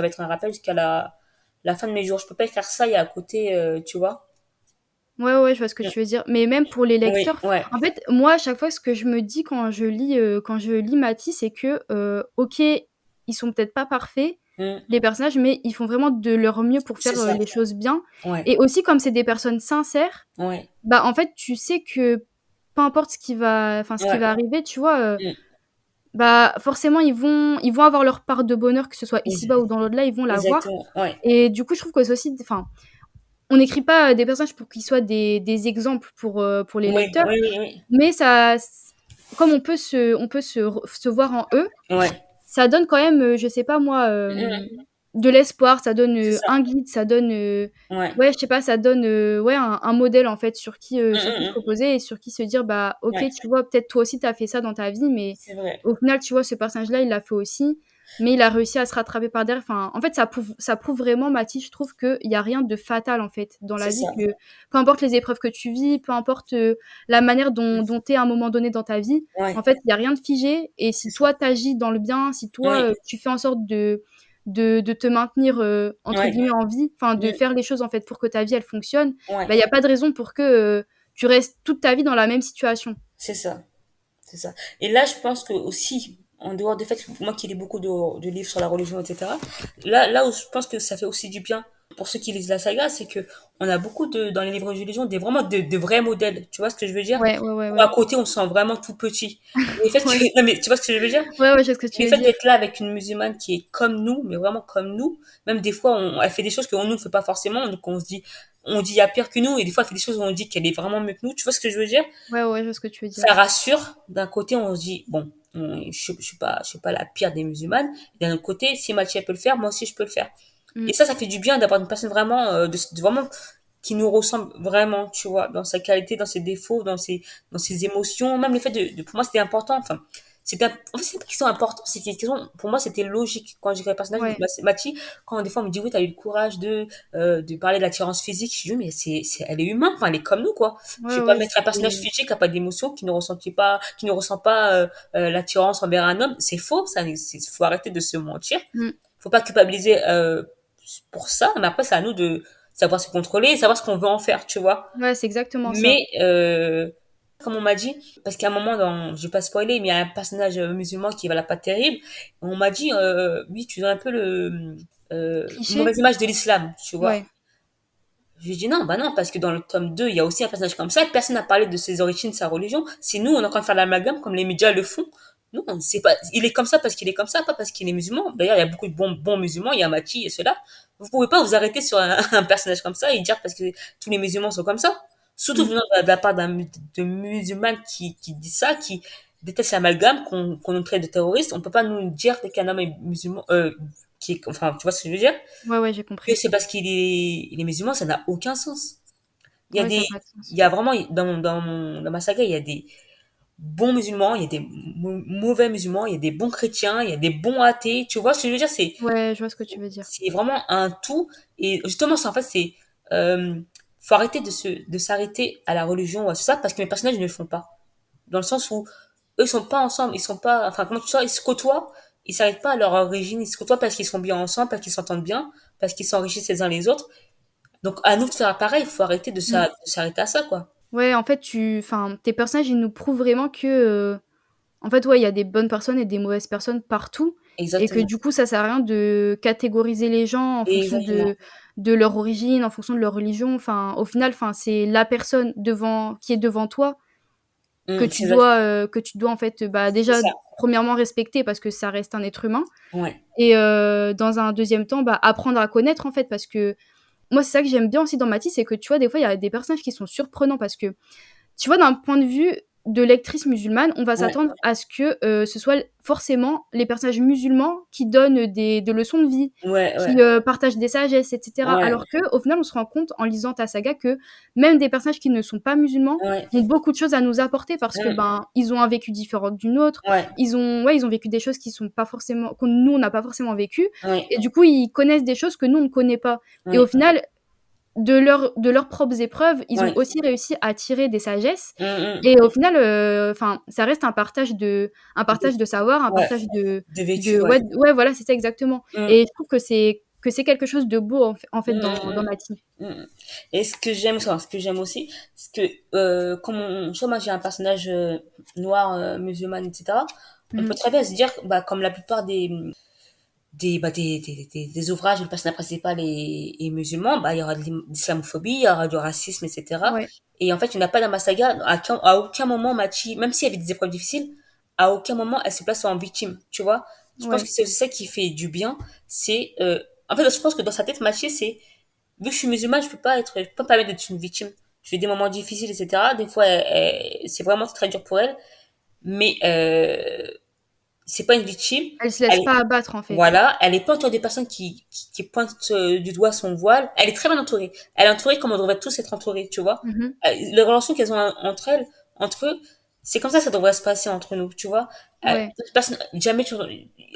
être un rappel jusqu'à la fin de mes jours. Je peux pas écrire ça et à côté, tu vois. Ouais, ouais, je vois ce que tu veux dire. Mais même pour les Oui, lecteurs, ouais. en fait, moi, à chaque fois, ce que je me dis quand je lis Matisse, c'est que, OK, ils sont peut-être pas parfaits, Mmh. les personnages, mais ils font vraiment de leur mieux pour C'est faire, ça. les choses bien Ouais, et aussi comme c'est des personnes sincères, ouais, bah, en fait, tu sais que peu importe ce qui ouais. va arriver, tu vois, Mmh. bah, forcément, ils vont avoir leur part de bonheur, que ce soit ici-bas Ex ou dans l'au-delà, ils vont l'avoir exactement, ouais. et du coup, je trouve que c'est aussi enfin, on n'écrit pas, des personnages pour qu'ils soient des exemples pour les Oui, lecteurs, oui, oui, oui. mais ça comme on peut se voir en eux, Ouais. ça donne quand même, je sais pas moi, Mmh. de l'espoir, ça donne, C'est ça. un guide, ça donne, Ouais. ouais, je sais pas, ça donne, ouais, un modèle en fait Mmh, sur qui mmh, se mmh. reposer et sur qui se dire: «Bah, OK, Ouais, tu vois, peut-être toi aussi tu as fait ça dans ta vie, mais c'est vrai. au final, tu vois, ce personnage-là, il l'a fait aussi, mais il a réussi à se rattraper par derrière». Enfin, en fait, ça prouve vraiment, Mathilde, je trouve qu'il y a rien de fatal en fait dans C'est la vie, ça. que peu importe les épreuves que tu vis, peu importe, la manière dont tu es à un moment donné dans ta vie, Ouais, en fait, il y a rien de figé et c'est si ça. toi tu agis dans le bien, si toi, Oui, tu fais en sorte de te maintenir, entre ouais. guillemets «en vie», enfin de Mmh. faire les choses en fait pour que ta vie elle fonctionne, Ouais, bah, il y a pas de raison pour que, tu restes toute ta vie dans la même situation. c'est ça. C'est ça. Et là, je pense que aussi, en dehors du fait que moi qui lis beaucoup de livres sur la religion, etc., là où je pense que ça fait aussi du bien pour ceux qui lisent la saga, c'est que on a beaucoup dans les livres de religion, vraiment de vrais modèles. Tu vois ce que je veux dire? Ouais, ouais, ouais, Où à ouais. côté, on se sent vraiment tout petit. Et le fait Ouais. non, mais tu vois ce que je veux dire? Ouais, ouais, je vois ce que tu Le veux fait dire. d'être là avec une musulmane qui est comme nous, mais vraiment comme nous, même des fois, elle fait des choses qu'on nous ne fait pas forcément, donc on dit il y a pire que nous, et des fois, elle fait des choses où on dit qu'elle est vraiment mieux que nous. Tu vois ce que je veux dire? Ouais, ouais, je vois ce que tu veux dire. Ça rassure. D'un côté, on se dit, bon, je suis pas la pire des musulmanes. D'un autre côté, si Mathia peut le faire, moi aussi, je peux le faire. Mmh. Et ça fait du bien d'avoir une personne vraiment, vraiment, qui nous ressemble vraiment, tu vois, dans sa qualité, dans ses défauts, dans ses émotions. Même le fait pour moi, c'était important. Enfin, en fait, c'est pas qu'ils sont importants, c'est qu'ils sont, pour moi, c'était logique quand j'ai créé le personnage de Ouais. Mathie. Quand des fois, on me dit, oui, t'as eu le courage de parler de l'attirance physique. Je dis, oui, mais elle est humaine, enfin, elle est comme nous, quoi. Ouais, Je vais pas ouais, mettre un personnage c'est physique qui a pas d'émotion, qui ne ressent pas l'attirance envers un homme. C'est faux, faut arrêter de se mentir. mmh. Faut pas culpabiliser pour ça, mais après, c'est à nous de savoir se contrôler, savoir ce qu'on veut en faire, tu vois. Ouais, c'est exactement ça. Mais, comme on m'a dit, parce qu'à un moment, je vais pas spoiler, mais il y a un personnage musulman qui va la pas terrible. On m'a dit, oui, tu donnes un peu une Cliché? mauvaise image de l'islam, tu vois. Ouais. Je lui ai dit non, bah non, parce que dans le tome 2 il y a aussi un personnage comme ça, et personne n'a parlé de ses origines, de sa religion. C'est nous, on est en train de faire l'amalgame comme les médias le font. Non, c'est pas, il est comme ça parce qu'il est comme ça, pas parce qu'il est musulman. D'ailleurs, il y a beaucoup de bons musulmans, il y a Machi et cela. Vous pouvez pas vous arrêter sur un personnage comme ça et dire parce que tous les musulmans sont comme ça. Surtout Mmh. venant de la part de musulmans qui dit ça, qui déteste l'amalgame, qu'on nous traite de terroristes. On peut pas nous dire qu'un homme est musulman, enfin, tu vois ce que je veux dire? Ouais, ouais, j'ai Que compris. c'est parce qu'il est musulman, ça n'a aucun sens. Il y a Ouais, ça des, a pas de il sens. y a vraiment, dans ma saga, il y a des bons musulmans, il y a des mauvais musulmans, il y a des bons chrétiens, il y a des bons athées. Tu vois ce que je veux dire? Ouais, je vois ce que tu veux dire. C'est vraiment un tout. Et justement, en fait, euh, faut arrêter de s'arrêter à la religion ou à tout ça parce que mes personnages ne le font pas. Dans le sens où eux, ils sont pas ensemble, ils sont pas, enfin, comment tu vois, ils se côtoient, ils s'arrêtent pas à leur origine, ils se côtoient parce qu'ils sont bien ensemble, parce qu'ils s'entendent bien, parce qu'ils s'enrichissent les uns les autres. Donc, à nous de faire pareil, il faut arrêter Mmh. de s'arrêter à ça, quoi. Ouais, en fait, enfin, tes personnages, ils nous prouvent vraiment que, en fait, ouais, il y a des bonnes personnes et des mauvaises personnes partout et que Exactement. du coup, ça sert à rien de catégoriser les gens en fonction Exactement. de leur origine, en fonction de leur religion. Enfin, au final, enfin, c'est la personne qui est devant toi C'est exact. que tu dois en fait, bah, C'est déjà, ça. premièrement respecter parce que ça reste un être humain Ouais. et dans un deuxième temps, bah, apprendre à connaître en fait parce que moi, c'est ça que j'aime bien aussi dans Mathis, c'est que tu vois, des fois, il y a des personnages qui sont surprenants parce que tu vois, d'un point de vue de lectrice musulmane, on va Ouais. s'attendre à ce que, ce soit forcément les personnages musulmans qui donnent des leçons de vie, Ouais, ouais. qui, partagent des sagesses et cetera. Ouais. Alors qu'au final, on se rend compte en lisant ta saga que même des personnages qui ne sont pas musulmans Ouais. ont beaucoup de choses à nous apporter parce que, Mm. ben, ils ont un vécu différent du nôtre. Ouais. Ils ont vécu des choses qui sont pas forcément que nous, on n'a pas forcément vécues Ouais. et du coup, ils connaissent des choses que nous, on ne connaît pas et au Ouais. final, de leurs propres épreuves, ils ont Ouais. aussi réussi à tirer des sagesses Mm, et au final, enfin, ça reste un de, partage de savoir, un ouais. partage De vécu, de ouais. ouais, voilà, c'est ça exactement Mm, et je trouve que c'est quelque chose de beau en fait dans mm, Mathis. mm. Et ce que j'aime aussi, c'est que, comme tu vois, moi j'ai un personnage noir, musulman, etc. On peut Mmh. très bien se dire, bah, comme la plupart des ouvrages où le personnage principal est musulman, bah, il y aura de l'islamophobie, il y aura du racisme, etc. Ouais, Et en fait, il n'y en a pas dans ma saga, à aucun moment, Machi, même s'il y avait des épreuves difficiles, à aucun moment, elle se place en victime, tu vois. Je pense que ouais. c'est aussi ça qui fait du bien, en fait, je pense que dans sa tête, Machi, vu que je suis musulmane, je peux pas me permettre d'être une victime. Je vis des moments difficiles, etc. Des fois, c'est vraiment très dur pour elle, mais, c'est pas une victime. Elle se laisse pas abattre en fait. Voilà, elle est pas entourée des personnes qui pointent du doigt son voile. Elle est très bien entourée. Elle est entourée comme on devrait tous être entourés, tu vois. Mmh. Les relations qu'elles ont entre eux, c'est comme ça devrait se passer entre nous, tu vois. Ouais, Personne, jamais,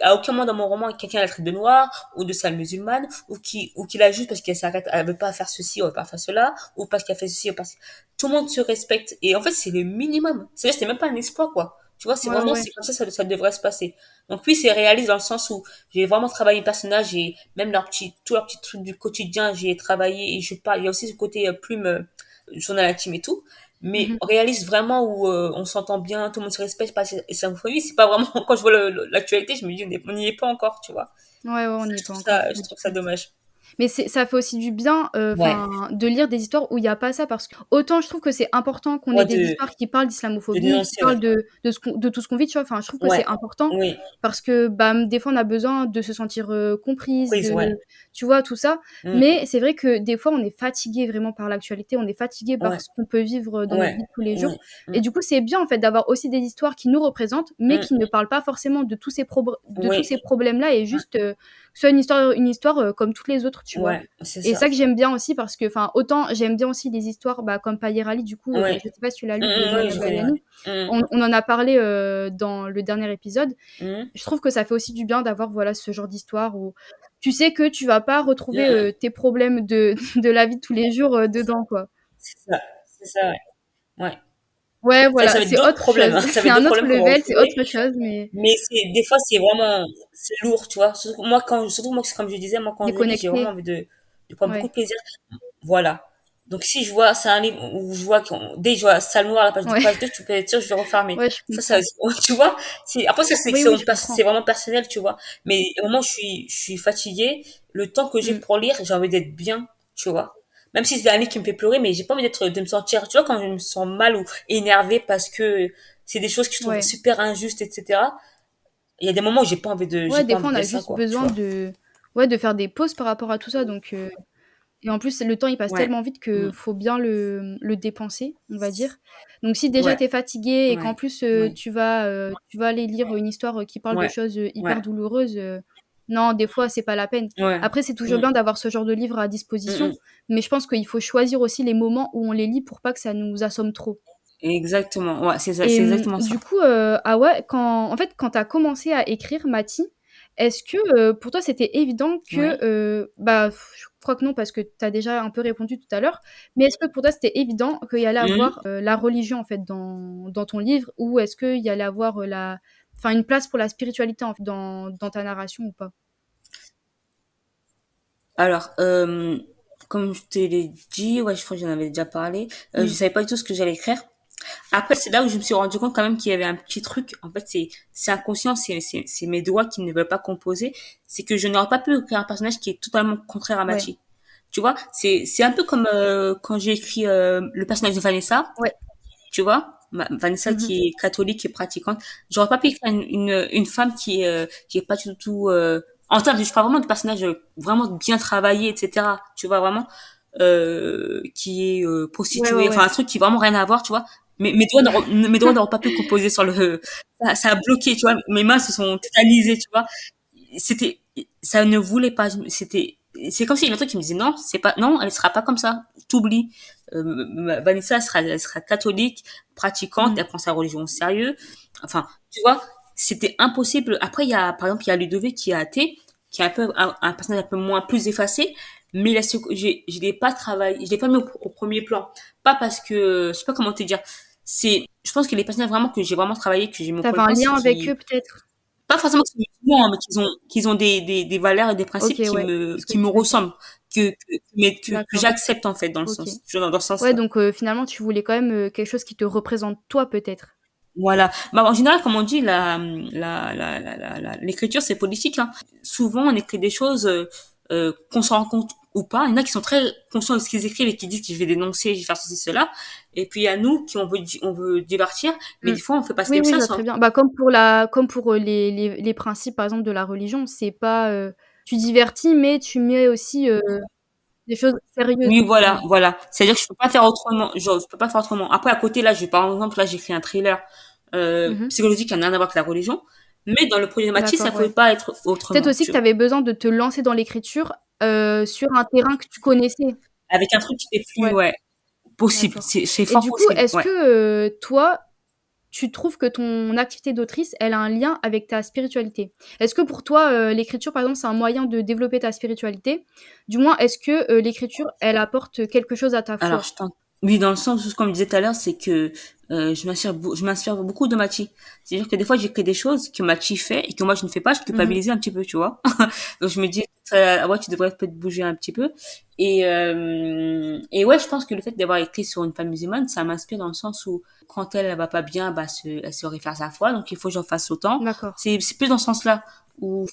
à aucun moment dans mon roman, quelqu'un la traite de noire, ou de sale musulmane, ou qui la juge parce qu'elle s'arrête, elle veut pas faire ceci, ou elle veut pas faire cela, ou parce qu'elle fait ceci, ou parce que tout le monde se respecte. Et en fait, c'est le minimum. C'est même pas un espoir, quoi. Tu vois, ouais, ouais. c'est comme ça devrait se passer. Donc oui, c'est réaliste dans le sens où j'ai vraiment travaillé le personnage et même tous leurs petits trucs du quotidien, j'ai travaillé et je parle. Il y a aussi ce côté plume, journal intime et tout. Mais Mmh. réaliste vraiment où on s'entend bien, tout le monde se respecte, pas et ça me fait c'est pas vraiment quand je vois l'actualité, je me dis on n'y est pas encore, tu vois. Ouais, ouais, on n'y est pas encore, Je pas du trouve ça tout. dommage. Mais ça fait aussi du bien, Ouais, enfin, de lire des histoires où il y a pas ça parce que autant je trouve que c'est important qu'on ait ouais des histoires qui parlent de d'islamophobie, qui dénoncer, ouais. parlent de tout ce qu'on vit, tu vois? Enfin, je trouve que Ouais, c'est important oui, parce que, bah, des fois, on a besoin de se sentir, comprise, prise, ouais. tu vois, tout ça. Mm, Mais c'est vrai que des fois, on est fatigué vraiment par l'actualité, on est fatigué par ouais, ce qu'on peut vivre dans notre ouais, vie de tous les jours ouais. Mm, et du coup, c'est bien, en fait, d'avoir aussi des histoires qui nous représentent, mais mm, qui ne parlent pas forcément de tous oui, ces problèmes-là et mm, juste, que ce soit une histoire, comme toutes les autres, tu vois? ouais, c'est Et ça. ça que j'aime bien aussi parce que, enfin, autant j'aime bien aussi les histoires, bah, comme Payerali du coup, Ouais. je sais pas si tu l'as lu de Noël Oui, je connais, ouais. Agbayani. On en a parlé, dans le dernier épisode. Mm, Je trouve que ça fait aussi du bien d'avoir, voilà, ce genre d'histoire où tu sais que tu vas pas mm, retrouver, mm. tes problèmes de la vie de tous les jours, dedans, quoi. C'est ça, ouais. Ouais. Ouais, Ça voilà, va être c'est d'autres autre problèmes, chose. hein. Ça va C'est être un d'autres autre problèmes qu'on va level, c'est retrouver. autre chose, mais Mais des fois, c'est lourd, tu vois. Surtout moi, comme je disais, moi, quand je lis, j'ai vraiment déconnecté. envie de prendre beaucoup Ouais, de plaisir. Voilà. Donc, si je vois, c'est un livre où je vois dès que je vois salle noire à la ouais, page 2 tu peux être sûr, je vais refermer. ouais, je Ça, comprends. tu vois. Après, ça, Oui, oui, je c'est comprends. vraiment personnel, tu vois. Mais au moment où je suis fatiguée, le temps que j'ai Mmh. pour lire, j'ai envie d'être bien, tu vois. Même si c'est un livre qui me fait pleurer, mais j'ai pas envie de me sentir, tu vois, quand je me sens mal ou énervée parce que c'est des choses que je trouve Ouais. super injustes, etc. Il y a des moments où Ouais, j'ai pas des envie fois, on de a lire ça, juste quoi, tu besoin vois. de ouais, de faire des pauses par rapport à tout ça, donc et en plus, le temps, il passe Ouais. tellement vite que Mm. faut bien le dépenser, on va dire. Donc si déjà Ouais. tu es fatigué et qu'en Ouais. plus, Ouais. tu vas aller lire une histoire, qui parle de Ouais. choses, Ouais. hyper douloureuses, non, des fois, c'est pas la peine. Ouais. Après, c'est toujours Mm. bien d'avoir ce genre de livre à Mm, disposition, mm. mais je pense qu'il faut choisir aussi les moments où on les lit pour pas que ça nous assomme trop. Exactement. Ouais, Et c'est exactement du ça. coup, ah ouais, quand tu as commencé à écrire Mathie, est-ce que, pour toi c'était évident que, Ouais. bah, je crois que non parce que tu as déjà un peu répondu tout à l'heure, mais est-ce que pour toi c'était évident qu'il y allait Mm. avoir, la religion en fait dans ton livre? Ou est-ce qu'il y allait avoir, une place pour la spiritualité en fait dans ta narration ou pas? Alors, comme je te l'ai dit, ouais, je crois que j'en avais déjà parlé, je Mmh. savais pas du tout ce que j'allais écrire. Après, c'est là où je me suis rendu compte quand même qu'il y avait un petit truc. En fait, c'est inconscient, c'est mes doigts qui ne veulent pas composer. C'est que je n'aurais pas pu créer un personnage qui est totalement contraire à Ouais. Machi. Tu vois, c'est un peu comme quand j'ai écrit le personnage de Vanessa. Ouais. Tu vois, Vanessa Mmh mh. qui est catholique et pratiquante. J'aurais pas pu faire une femme qui est pas du tout en termes de, je parle vraiment de personnage vraiment bien travaillé, etc. Tu vois vraiment qui est Ouais, ouais, prostituée, enfin ouais. un truc qui est vraiment rien à voir, tu vois. Mais mes doigts n'auront pas pu composer sur le ça a bloqué, tu vois. Mes mains se sont tétanisées, tu vois. C'était ça ne voulait pas, c'est comme s'il y avait un truc qui me disait non, c'est pas non, elle sera pas comme ça, t'oublies. Vanessa elle sera catholique, pratiquante, Mmh. elle prend sa religion au sérieux. Enfin, tu vois, c'était impossible. Après, par exemple, il y a Ludovic qui est athée, qui est un peu un personnage un peu moins plus effacé, mais je l'ai pas travaillé, je l'ai pas mis au premier plan. Pas parce que, je sais pas comment te dire. Je pense que les personnages vraiment que j'ai vraiment travaillé, que j'ai mis au Tu avais premier un plan, c'est lien avec eux qui, peut-être? pas forcément qu'ils sont musulmans, mais qu'ils ont des valeurs et des OK, principes ouais, je vois ce que qui me tu veux dire. ressemblent, que D'accord, j'accepte, en fait, OK. dans ce Ouais, sens-là. donc finalement, tu voulais quand même, quelque chose qui te représente toi, peut-être? Voilà. Bah, en général, comme on dit, l'écriture, c'est politique, hein. Souvent, on écrit des choses, qu'on s'en rend compte ou pas. Il y en a qui sont très conscients de ce qu'ils écrivent et qui disent que je vais dénoncer, je vais faire ceci, cela. Et puis, il y a nous qui, on veut divertir, mais Mmh. des fois, on fait passer Oui, des oui, je messages, vois très hein. bien. Bah, comme pour, les principes, par exemple, de la religion, c'est pas, tu divertis, mais tu mets aussi, des choses sérieuses, Oui, entre voilà, guillemets. voilà. C'est-à-dire que je peux pas faire autrement. Genre, je peux pas faire autrement. Après, à côté, là, par exemple, là, j'ai écrit un thriller, Mmh mh. psychologique qui n'a rien à voir avec la religion. Mais dans le projet de Mathis, ça D'accord, pouvait ouais. pas être Peut-être autrement, aussi que tu tu vois. avais besoin de te lancer dans l'écriture, sur un terrain que tu connaissais. Avec un truc qui était plus, Ouais, ouais, possible. d'accord. C'est Et fort du coup, possible, est-ce ouais. que, toi, tu trouves que ton activité d'autrice, elle a un lien avec ta spiritualité? Est-ce que pour toi, l'écriture, par exemple, c'est un moyen de développer ta spiritualité? Du moins, est-ce que, l'écriture, elle apporte quelque chose à ta Alors, foi? oui, dans le sens où, comme je disais tout à l'heure, c'est que je m'inspire beaucoup de Mathis. C'est-à-dire que des fois, j'écris des choses que Mathis fait et que moi, je ne fais pas, je Mmh mh. culpabilise un petit peu, tu vois. Donc, je me dis, ouais, tu devrais peut-être bouger un petit peu. Et ouais, je pense que le fait d'avoir écrit sur une femme musulmane, ça m'inspire dans le sens où, quand elle va pas bien, bah, elle se réfère sa foi, donc il faut que j'en fasse autant. D'accord. C'est plus dans ce sens-là. Ou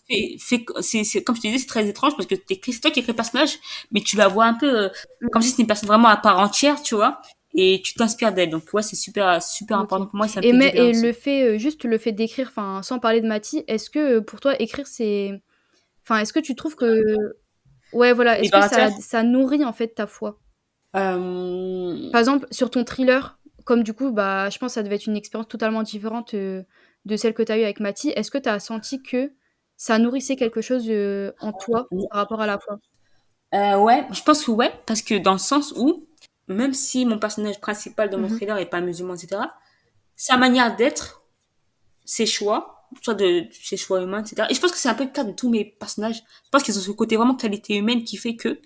comme je te disais, c'est très étrange parce que c'est toi qui écris le personnage, mais tu la vois un peu Mmh comme si mh. c'était une personne vraiment à part entière, tu vois, et tu t'inspires d'elle. Donc ouais, c'est super OK. important pour moi et ça me fait du bien Et le aussi. fait, juste le fait d'écrire, enfin, sans parler de Mathis, est-ce que, pour toi, écrire, c'est enfin, est-ce que tu trouves que ouais, voilà, est-ce que Libérateur? ça nourrit, en fait, ta foi? Euh, Par exemple, sur ton thriller, comme du coup, bah, je pense que ça devait être une expérience totalement différente, de celle que tu as eue avec Mathis. Est-ce que tu as senti que ça nourrissait quelque chose, en toi par rapport à la foi? ouais, je pense que ouais, parce que dans le sens où, même si mon personnage principal dans mon Mmh mh. thriller est pas musulman, etc., sa manière d'être, ses choix, ses choix humains, etc. Et je pense que c'est un peu le cas de tous mes personnages. Je pense qu'ils ont ce côté vraiment qualité humaine qui fait que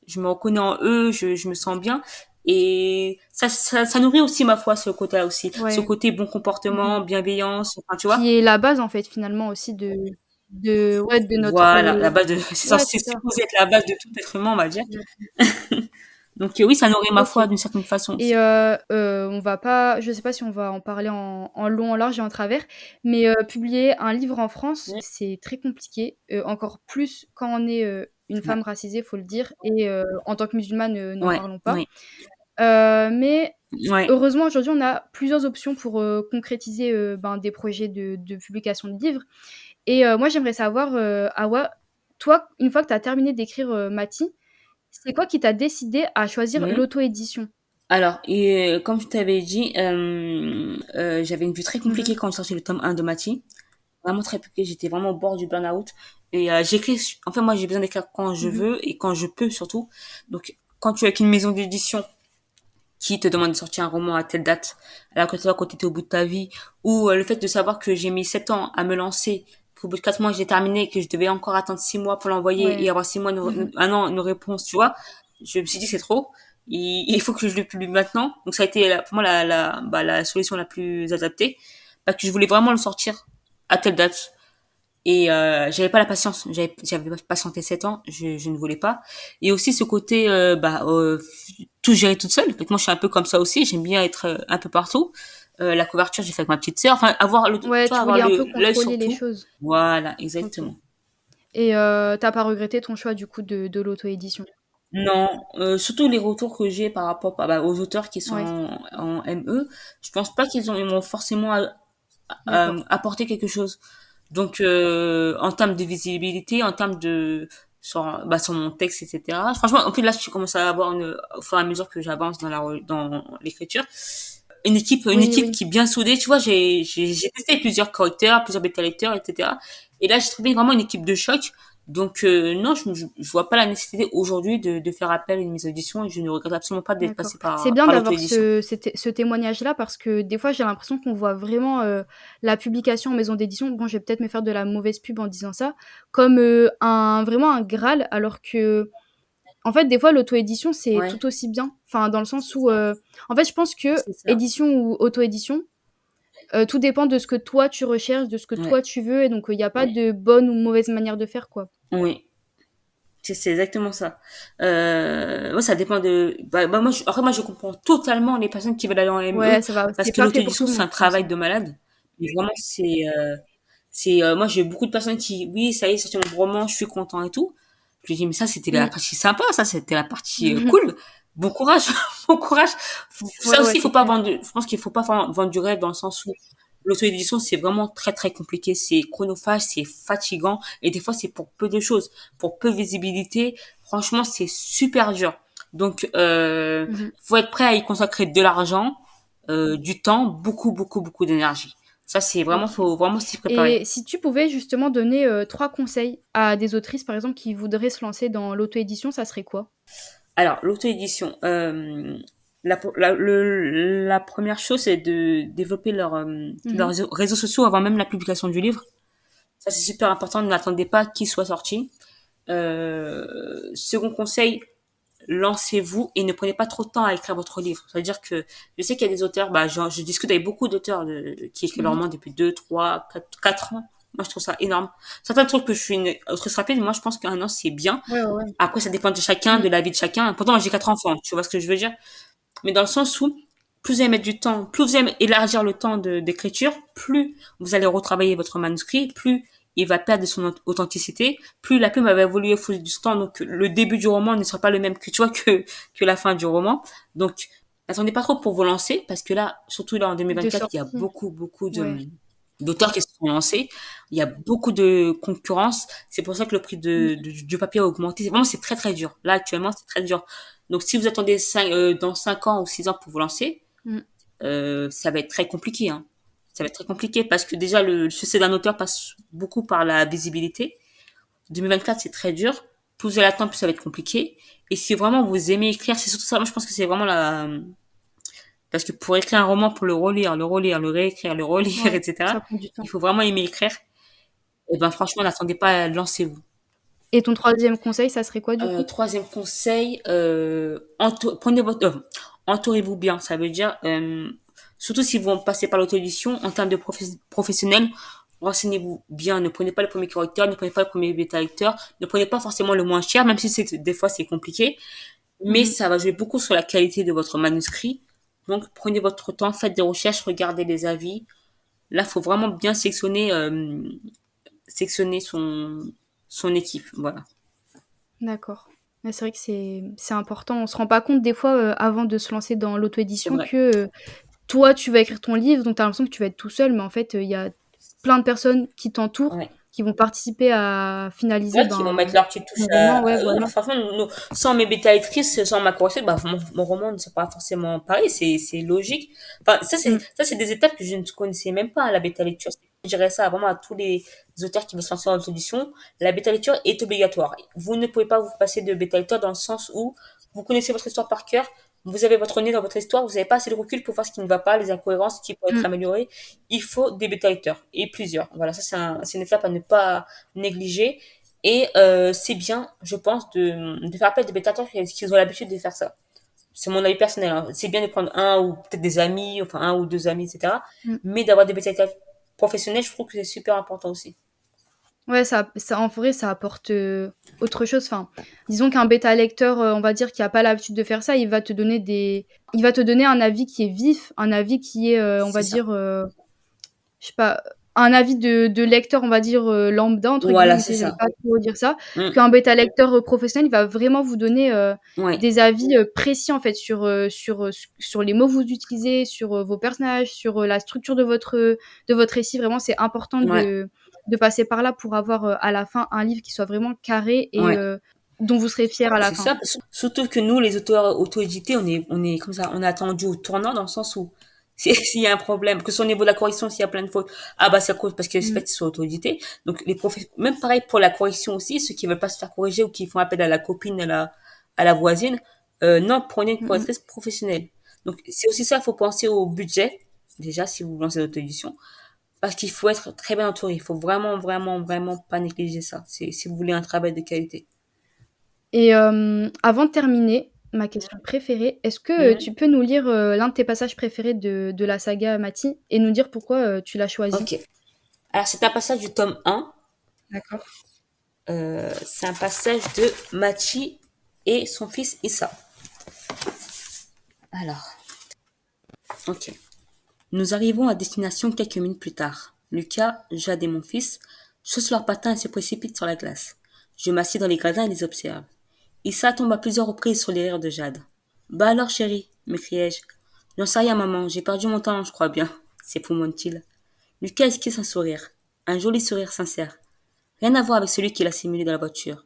je me reconnais en eux, je me sens bien. Et ça nourrit aussi ma foi, ce côté-là aussi. Ce Ouais. côté bon Mmh mh. comportement, bienveillance, enfin, tu vois. Qui est la base, en fait, finalement aussi ouais, de notre, Voilà, la base de, ouais, c'est c'est ça. supposé être la base de tout être humain, on va dire. Exactement. Donc, oui, ça nourrit ma OK. foi d'une certaine façon Et aussi. on va pas je sais pas si on va en parler en long, en large et en travers, mais publier un livre en France, Mm. c'est très compliqué, encore plus quand on est, une Ouais, femme racisée, faut le dire et en tant que musulmane, n'en ouais, parlons pas. ouais. Mais Ouais. heureusement, aujourd'hui, on a plusieurs options pour, concrétiser, des projets de publication de livres et moi, j'aimerais savoir, Hawa, toi, une fois que tu as terminé d'écrire, Mati, c'est quoi qui t'a décidé à choisir Mmh. l'auto-édition? Alors, comme je t'avais dit, j'avais une vue très Mmh mh. compliquée quand j'ai sorti le tome 1 de Mati. Vraiment très compliquée. J'étais vraiment au bord du burn-out. Et en fait, moi, j'ai besoin d'écrire quand je Mmh. veux et quand je peux surtout. Donc, quand tu es avec une maison d'édition qui te demande de sortir un roman à telle date, alors que toi, quand t'étais au bout de ta vie, ou le fait de savoir que j'ai mis 7 ans à me lancer, qu'au bout de 4 mois, j'ai terminé, que je devais encore attendre 6 mois pour l'envoyer et Ouais. avoir 6 mois, Mmh. un an, une réponse, tu vois, je me suis dit, c'est trop. Il faut que je le publie maintenant. Donc, ça a été pour moi la solution la plus adaptée. Parce que je voulais vraiment le sortir à telle date. Et j'avais pas la patience, j'avais pas patienté 7 ans, je ne voulais pas. Et aussi ce côté tout gérer toute seule. Donc moi je suis un peu comme ça aussi, j'aime bien être un peu partout. La couverture, j'ai fait avec ma petite sœur, enfin avoir tu Ouais, vois, tu avoir voulais un peu l'œil contrôler sur les tout. choses. Voilà, OK exactement. et tu pas regretté ton choix du coup de l'auto-édition? Non, surtout les retours que j'ai par rapport aux auteurs qui sont Ouais, en ME, je pense pas ils m'ont forcément d'accord. apporter quelque chose. Donc, en termes de visibilité, en termes de sur mon texte, etc. Franchement, en plus là, je commence à avoir au fur et à mesure que j'avance dans l'écriture, une Oui, équipe oui. qui est bien soudée. Tu vois, j'ai testé plusieurs correcteurs, plusieurs bêta-lecteurs, etc. Et là, j'ai trouvé vraiment une équipe de choc. Donc, non, je vois pas la nécessité aujourd'hui de faire appel à une mise à édition et je ne regrette absolument pas d'être D'accord. passé C'est bien par d'avoir l'auto-édition. ce témoignage-là parce que des fois, j'ai l'impression qu'on voit vraiment, la publication en maison d'édition, bon, je vais peut-être me faire de la mauvaise pub en disant ça, comme, vraiment un graal alors qu'en fait, des fois, l'auto-édition, c'est Ouais, tout aussi bien. Enfin, dans le sens où, en fait, je pense que c'est ça. édition ou auto-édition, tout dépend de ce que toi tu recherches, de ce que Ouais, toi tu veux et donc, il y a pas de bonne ou mauvaise manière de faire, quoi. oui. C'est exactement ça. Moi, ça dépend de. Après, moi, je comprends totalement les personnes qui veulent aller en ME Ouais, ça va, parce c'est que pas fait pour l'auto-édition, tout le c'est monde, un je pense, travail hein. de malade. Mais vraiment, moi, j'ai eu beaucoup de personnes qui, oui, ça y est, c'est mon roman, je suis content et tout. Je lui dis, mais ça, c'était la Mmh. partie sympa, ça, c'était la partie cool. Bon courage, bon courage. Ouais, Ça ouais, aussi, il c'est faut pas clair. vendre. Je pense qu'il faut pas vendre du rêve dans le sens où l'auto-édition, c'est vraiment très, très compliqué. C'est chronophage, c'est fatigant. Et des fois, c'est pour peu de choses, pour peu de visibilité. Franchement, c'est super dur. Donc, Mmh. faut être prêt à y consacrer de l'argent, du temps, beaucoup, beaucoup, beaucoup d'énergie. Ça, c'est vraiment, OK. faut vraiment s'y préparer. Et si tu pouvais justement donner, 3 conseils à des autrices, par exemple, qui voudraient se lancer dans l'auto-édition, ça serait quoi? Alors, l'auto-édition, la première chose, c'est de développer leurs Mmh. réseaux sociaux avant même la publication du livre. Ça, c'est super important. N'attendez pas qu'il soit sorti. Second conseil, lancez-vous et ne prenez pas trop de temps à écrire votre livre. C'est-à-dire que je sais qu'il y a des auteurs, je discute avec beaucoup d'auteurs qui écrivent leur Mmh. roman depuis 2, 3, 4 ans. Moi, je trouve ça énorme. Certains trouvent que je suis une autrice rapide, mais moi, je pense qu'un an, c'est bien. Ouais, ouais, ouais. Après, ça dépend de chacun, Mmh. de la vie de chacun. Pourtant, moi, j'ai 4 enfants. Tu vois ce que je veux dire? Mais dans le sens où, plus vous allez mettre du temps, plus vous allez élargir le temps d'écriture, plus vous allez retravailler votre manuscrit, plus il va perdre son authenticité, plus la plume va évoluer au fil du temps. Donc, le début du roman ne sera pas le même que, tu vois, que la fin du roman. Donc, n'attendez pas trop pour vous lancer, parce que là, surtout là en De 2024, il y a sortie. beaucoup, beaucoup Ouais. d'auteurs qui se sont lancés. Il y a beaucoup de concurrence. C'est pour ça que le prix Mmh. du papier a augmenté. Vraiment, c'est très, très dur. Là, actuellement, c'est très dur. Donc, si vous attendez dans 5 ans ou 6 ans pour vous lancer, Mmh. ça va être très compliqué, hein. Ça va être très compliqué parce que déjà, le succès d'un auteur passe beaucoup par la visibilité. 2024, c'est très dur. Plus vous allez attendre, plus ça va être compliqué. Et si vraiment vous aimez écrire, c'est surtout ça. Moi, je pense que c'est vraiment parce que pour écrire un roman, pour le relire, le réécrire, le relire, Ouais, etc., ça prend du temps. il faut vraiment aimer écrire. Et ben, franchement, n'attendez pas, lancez-vous. Et ton troisième conseil, ça serait quoi, du coup? Troisième conseil, entourez-vous bien. Ça veut dire, surtout si vous passez par l'auto-édition, en termes de professionnel, renseignez-vous bien. Ne prenez pas le premier correcteur, ne prenez pas le premier bêta-lecteur, ne prenez pas forcément le moins cher, même si des fois c'est compliqué. Mais Mmh. ça va jouer beaucoup sur la qualité de votre manuscrit. Donc, prenez votre temps, faites des recherches, regardez les avis. Là, faut vraiment bien sectionner son équipe. Voilà. D'accord. Ouais, c'est vrai que c'est important. On se rend pas compte des fois, avant de se lancer dans C'est l'auto-édition vrai. que, toi, tu vas écrire ton livre, donc tu as l'impression que tu vas être tout seul, mais en fait, il y a plein de personnes qui t'entourent, Ouais. qui vont participer à finaliser, Ouais, qui vont mettre leur petite ton touche roman, ouais, ouais, voilà. franchement, sans mes bêta-lectrices, sans ma correctrice, bah, mon roman ne sera pas forcément pareil, c'est logique. Enfin, Mmh. ça, c'est des étapes que je ne connaissais même pas, la bêta-lecture. Je dirais ça vraiment à tous les auteurs qui veulent se lancer en audition. La bêta-lecture est obligatoire. Vous ne pouvez pas vous passer de bêta-lecteur dans le sens où vous connaissez votre histoire par cœur, vous avez votre nez dans votre histoire, vous n'avez pas assez de recul pour voir ce qui ne va pas, les incohérences qui pourraient être Mmh. améliorées. Il faut des bêta-lecteurs et plusieurs. Voilà, ça, c'est une étape à ne pas négliger. Et c'est bien, je pense, de faire appel à des bêta-testeurs qui ont l'habitude de faire ça. C'est mon avis personnel, hein. C'est bien de prendre un ou peut-être des amis, enfin un ou deux amis, etc. Mmh. Mais d'avoir des bêta-testeurs professionnels, je trouve que c'est super important aussi. Ouais, ça en vrai, ça apporte, autre chose. Enfin, disons qu'un bêta lecteur, on va dire, qui a pas l'habitude de faire ça, il va te donner un avis qui est vif, un avis qui est, on C'est va ça. dire, je sais pas, un avis de lecteur, on va dire, «lambda» entre guillemets, Voilà, mais tu c'est sais, j'arrive ça. pas trop à dire ça. Mm. Qu'un bêta lecteur, professionnel, il va vraiment vous donner, Ouais, des avis, précis en fait sur les mots que vous utilisez, sur, vos personnages, sur, la structure de votre récit. Vraiment, c'est important ouais, de passer par là pour avoir, à la fin, un livre qui soit vraiment carré et ouais. dont vous serez fiers à la C'est fin. ça. Surtout que nous, les auteurs auto-édités, on est comme ça, on a attendu au tournant dans le sens où s'il y a un problème, que ce soit au niveau de la correction, s'il y a plein de fautes, ah bah c'est à cause parce que en Mmh. fait ils sont auto-édités. Donc même pareil pour la correction aussi, ceux qui veulent pas se faire corriger ou qui font appel à la copine, à la voisine, non, prenez une Mmh mh. correctrice professionnelle. Donc c'est aussi ça, il faut penser au budget déjà si vous vous lancez l'auto-édition, parce qu'il faut être très bien entouré. Il faut vraiment, vraiment, vraiment pas négliger ça. C'est si vous voulez un travail de qualité. Et avant de terminer, ma question préférée, est-ce que, Mhm. tu peux nous lire, l'un de tes passages préférés de la saga Mati et nous dire pourquoi, tu l'as choisi? Ok. Alors, c'est un passage du tome 1. D'accord. C'est un passage de Machi et son fils Issa. Alors, ok. Nous arrivons à destination quelques minutes plus tard. Lucas, Jade et mon fils chaussent leurs patins et se précipitent sur la glace. Je m'assieds dans les gradins et les observe. Issa tombe à plusieurs reprises sur les rires de Jade. Bah alors, chérie, m'écriai-je. J'en sais rien, maman, j'ai perdu mon temps, je crois bien. S'époumonne-t-il. Lucas esquisse un sourire. Un joli sourire sincère. Rien à voir avec celui qu'il a simulé dans la voiture.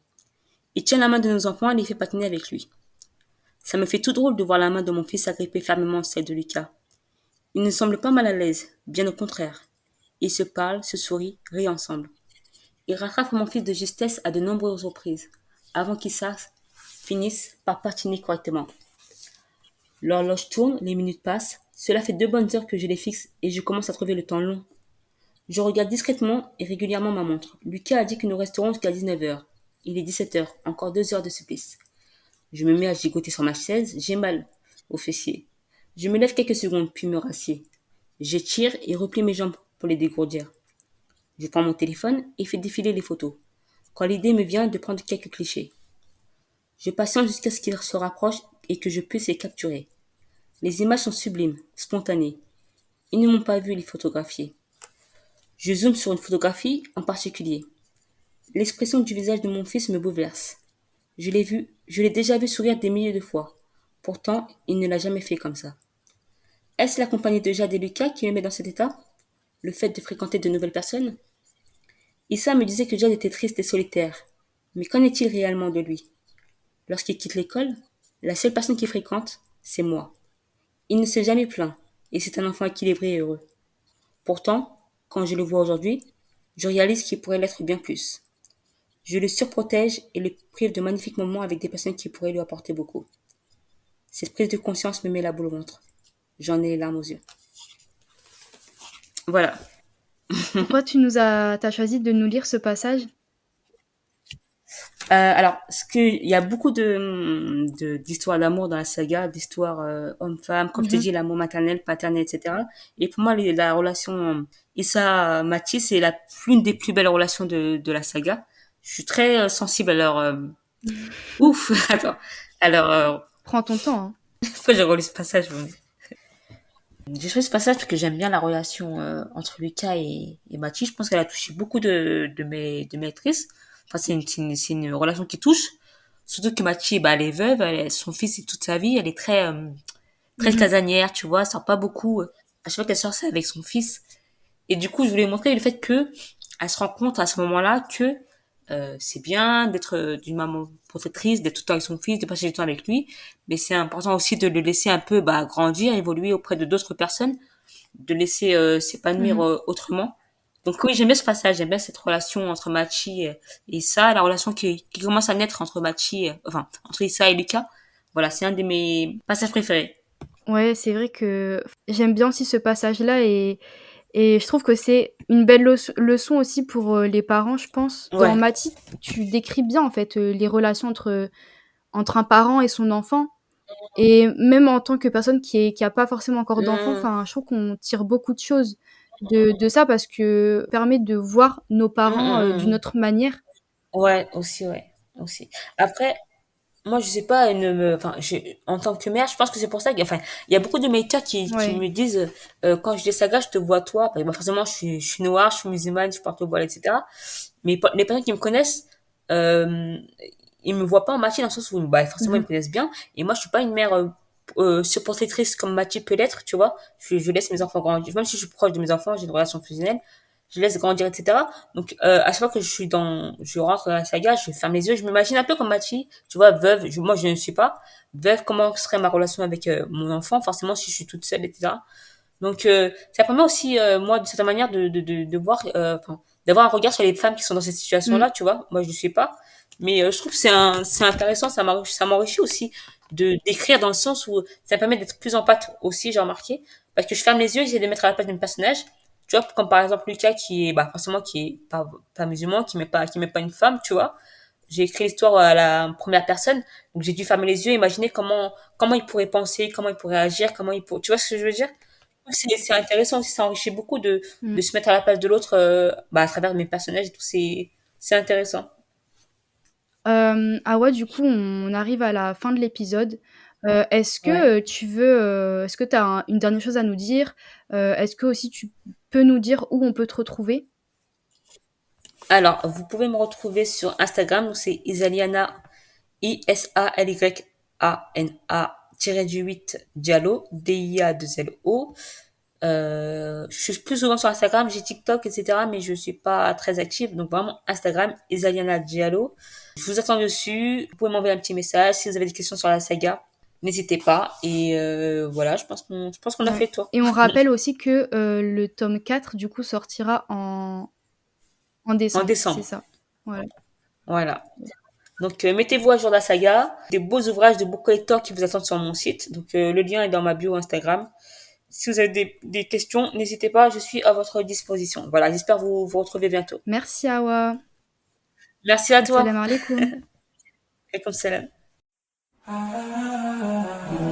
Il tient la main de nos enfants et les fait patiner avec lui. Ça me fait tout drôle de voir la main de mon fils agripper fermement celle de Lucas. Il ne semble pas mal à l'aise, bien au contraire. Ils se parlent, se sourient, rient ensemble. Ils rattrapent mon fils de justesse à de nombreuses reprises, avant qu'il finisse par patiner correctement. L'horloge tourne, les minutes passent. Cela fait 2 bonnes heures que je les fixe et je commence à trouver le temps long. Je regarde discrètement et régulièrement ma montre. Lucas a dit que nous resterons jusqu'à 19h. Il est 17h, encore 2 heures de supplice. Je me mets à gigoter sur ma chaise, j'ai mal aux fessiers. Je me lève quelques secondes, puis me rassieds. J'étire et replie mes jambes pour les dégourdir. Je prends mon téléphone et fais défiler les photos. Quand l'idée me vient de prendre quelques clichés. Je patiente jusqu'à ce qu'ils se rapprochent et que je puisse les capturer. Les images sont sublimes, spontanées. Ils ne m'ont pas vu les photographier. Je zoome sur une photographie en particulier. L'expression du visage de mon fils me bouleverse. Je l'ai déjà vu sourire des milliers de fois. Pourtant, il ne l'a jamais fait comme ça. Est-ce la compagnie de Jade et Lucas qui me met dans cet état? Le fait de fréquenter de nouvelles personnes? Issa me disait que Jade était triste et solitaire. Mais qu'en est-il réellement de lui? Lorsqu'il quitte l'école, la seule personne qu'il fréquente, c'est moi. Il ne s'est jamais plaint, et c'est un enfant équilibré et heureux. Pourtant, quand je le vois aujourd'hui, je réalise qu'il pourrait l'être bien plus. Je le surprotège et le prive de magnifiques moments avec des personnes qui pourraient lui apporter beaucoup. Cette prise de conscience me met la boule au ventre. J'en ai les larmes aux yeux. Voilà. Pourquoi tu as choisi de nous lire ce passage? Alors, il y a beaucoup d'histoires d'amour dans la saga, d'histoires homme-femme, comme je t'ai Mmh. dit, l'amour maternel, paternel, etc. Et pour moi, la relation Issa-Mathis, c'est l'une des plus belles relations de la saga. Je suis très sensible à leur... Ouf, attends. Alors, Prends ton temps, hein. pourquoi j'ai relu ce passage? J'ai choisi ce passage parce que j'aime bien la relation entre Lucas et Mathis. Je pense qu'elle a touché beaucoup de mes lectrices. Enfin, c'est une relation qui touche. Surtout que Machi, bah, elle est veuve, son fils c'est toute sa vie, elle est très Mmh. casanière, tu vois, elle sort pas beaucoup. À chaque fois qu'elle sort, c'est avec son fils. Et du coup, je voulais montrer le fait que elle se rend compte à ce moment-là que c'est bien d'être d'une maman protectrice, d'être tout le temps avec son fils, de passer du temps avec lui, mais c'est important aussi de le laisser un peu bah, grandir, évoluer auprès de d'autres personnes, de laisser s'épanouir Mmh. autrement. Donc oui, j'aime bien ce passage, j'aime bien cette relation entre Machi et Issa, la relation qui commence à naître entre enfin, entre Issa et Lucas. Voilà, c'est un de mes passages préférés. Ouais, c'est vrai que j'aime bien aussi ce passage-là et je trouve que c'est une belle leçon aussi pour, les parents, je pense. Dans Ouais. Mathilde, tu décris bien, en fait, les relations entre un parent et son enfant et même en tant que personne qui a pas forcément encore d'enfant, Mmh, enfin, je trouve qu'on tire beaucoup de choses de ça parce que ça permet de voir nos mmh, parents, mmh, d'une mmh. autre manière. Ouais, aussi, ouais, aussi. Après, moi, je sais pas, enfin, en tant que mère, je pense que c'est pour ça enfin, il y a beaucoup de médecins qui Ouais. me disent, quand je dis Saga, je te vois toi. Parce que, bah, forcément, je suis noire, je suis musulmane, je porte le voile, etc. Mais les personnes qui me connaissent, euh, ils me voient pas en Mathilde dans le sens où, bah, forcément, ils Mmh. me connaissent bien. Et moi, je suis pas une mère, surprotectrice comme Mathilde peut l'être, tu vois. Je laisse mes enfants grandir. Même si je suis proche de mes enfants, j'ai une relation fusionnelle. Je laisse grandir, etc. Donc, à chaque fois que je rentre dans la saga, je ferme les yeux, je m'imagine un peu comme Mathilde, tu vois, veuve. Moi, je ne suis pas veuve. Comment serait ma relation avec mon enfant? Forcément, si je suis toute seule, etc. Donc, ça permet aussi, moi, d'une certaine manière, de voir, enfin, d'avoir un regard sur les femmes qui sont dans cette Mmh. situation-là, tu vois. Moi, je ne sais pas. Mais je trouve que c'est intéressant, ça m'enrichit aussi d'écrire dans le sens où ça me permet d'être plus en pâte aussi, j'ai remarqué. Parce que je ferme les yeux, j'essaie de mettre à la place d'un personnage. Tu vois, comme par exemple Lucas qui est, bah, forcément, qui est pas musulman, qui met pas une femme, tu vois. J'ai écrit l'histoire à la première personne. Donc, j'ai dû fermer les yeux, imaginer comment il pourrait penser, comment il pourrait agir, tu vois ce que je veux dire? C'est intéressant aussi, ça enrichit beaucoup Mmh. de se mettre à la place de l'autre bah, à travers mes personnages et tout. C'est intéressant. Ah ouais, du coup, on arrive à la fin de l'épisode. Ouais. Est-ce que tu as une dernière chose à nous dire? Est-ce que aussi tu peux nous dire où on peut te retrouver? Alors, vous pouvez me retrouver sur Instagram, donc c'est Isaliana, Isalyana-8 Diallo, DIA2LO. Je suis plus souvent sur Instagram, j'ai TikTok, etc., mais je suis pas très active, donc vraiment Instagram, Isaliana Diallo. Je vous attends dessus, vous pouvez m'envoyer un petit message, si vous avez des questions sur la saga, n'hésitez pas, et voilà, je pense qu'on a Ouais fait le tour. et on rappelle aussi que, le tome 4 du coup sortira en En décembre, c'est décembre, ça? Voilà. voilà. Donc, mettez-vous à jour de la saga, des beaux ouvrages de beaux collecteurs qui vous attendent sur mon site, donc le lien est dans ma bio Instagram. Si vous avez des questions, n'hésitez pas, je suis à votre disposition. Voilà, j'espère vous retrouver bientôt. Merci Awa. Merci à toi. Assalamu alaikum. Et comme salam.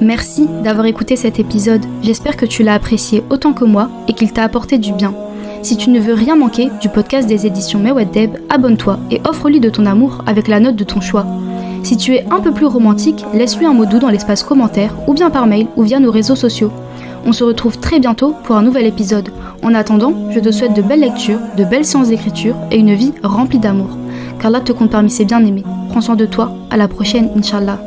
Merci d'avoir écouté cet épisode. J'espère que tu l'as apprécié autant que moi et qu'il t'a apporté du bien. Si tu ne veux rien manquer du podcast des éditions Mewaddeb, abonne-toi et offre-lui de ton amour avec la note de ton choix. Si tu es un peu plus romantique, laisse-lui un mot doux dans l'espace commentaire ou bien par mail ou via nos réseaux sociaux. On se retrouve très bientôt pour un nouvel épisode. En attendant, je te souhaite de belles lectures, de belles séances d'écriture et une vie remplie d'amour. Qu'Allah te compte parmi ses bien-aimés. Prends soin de toi, à la prochaine, Inch'Allah.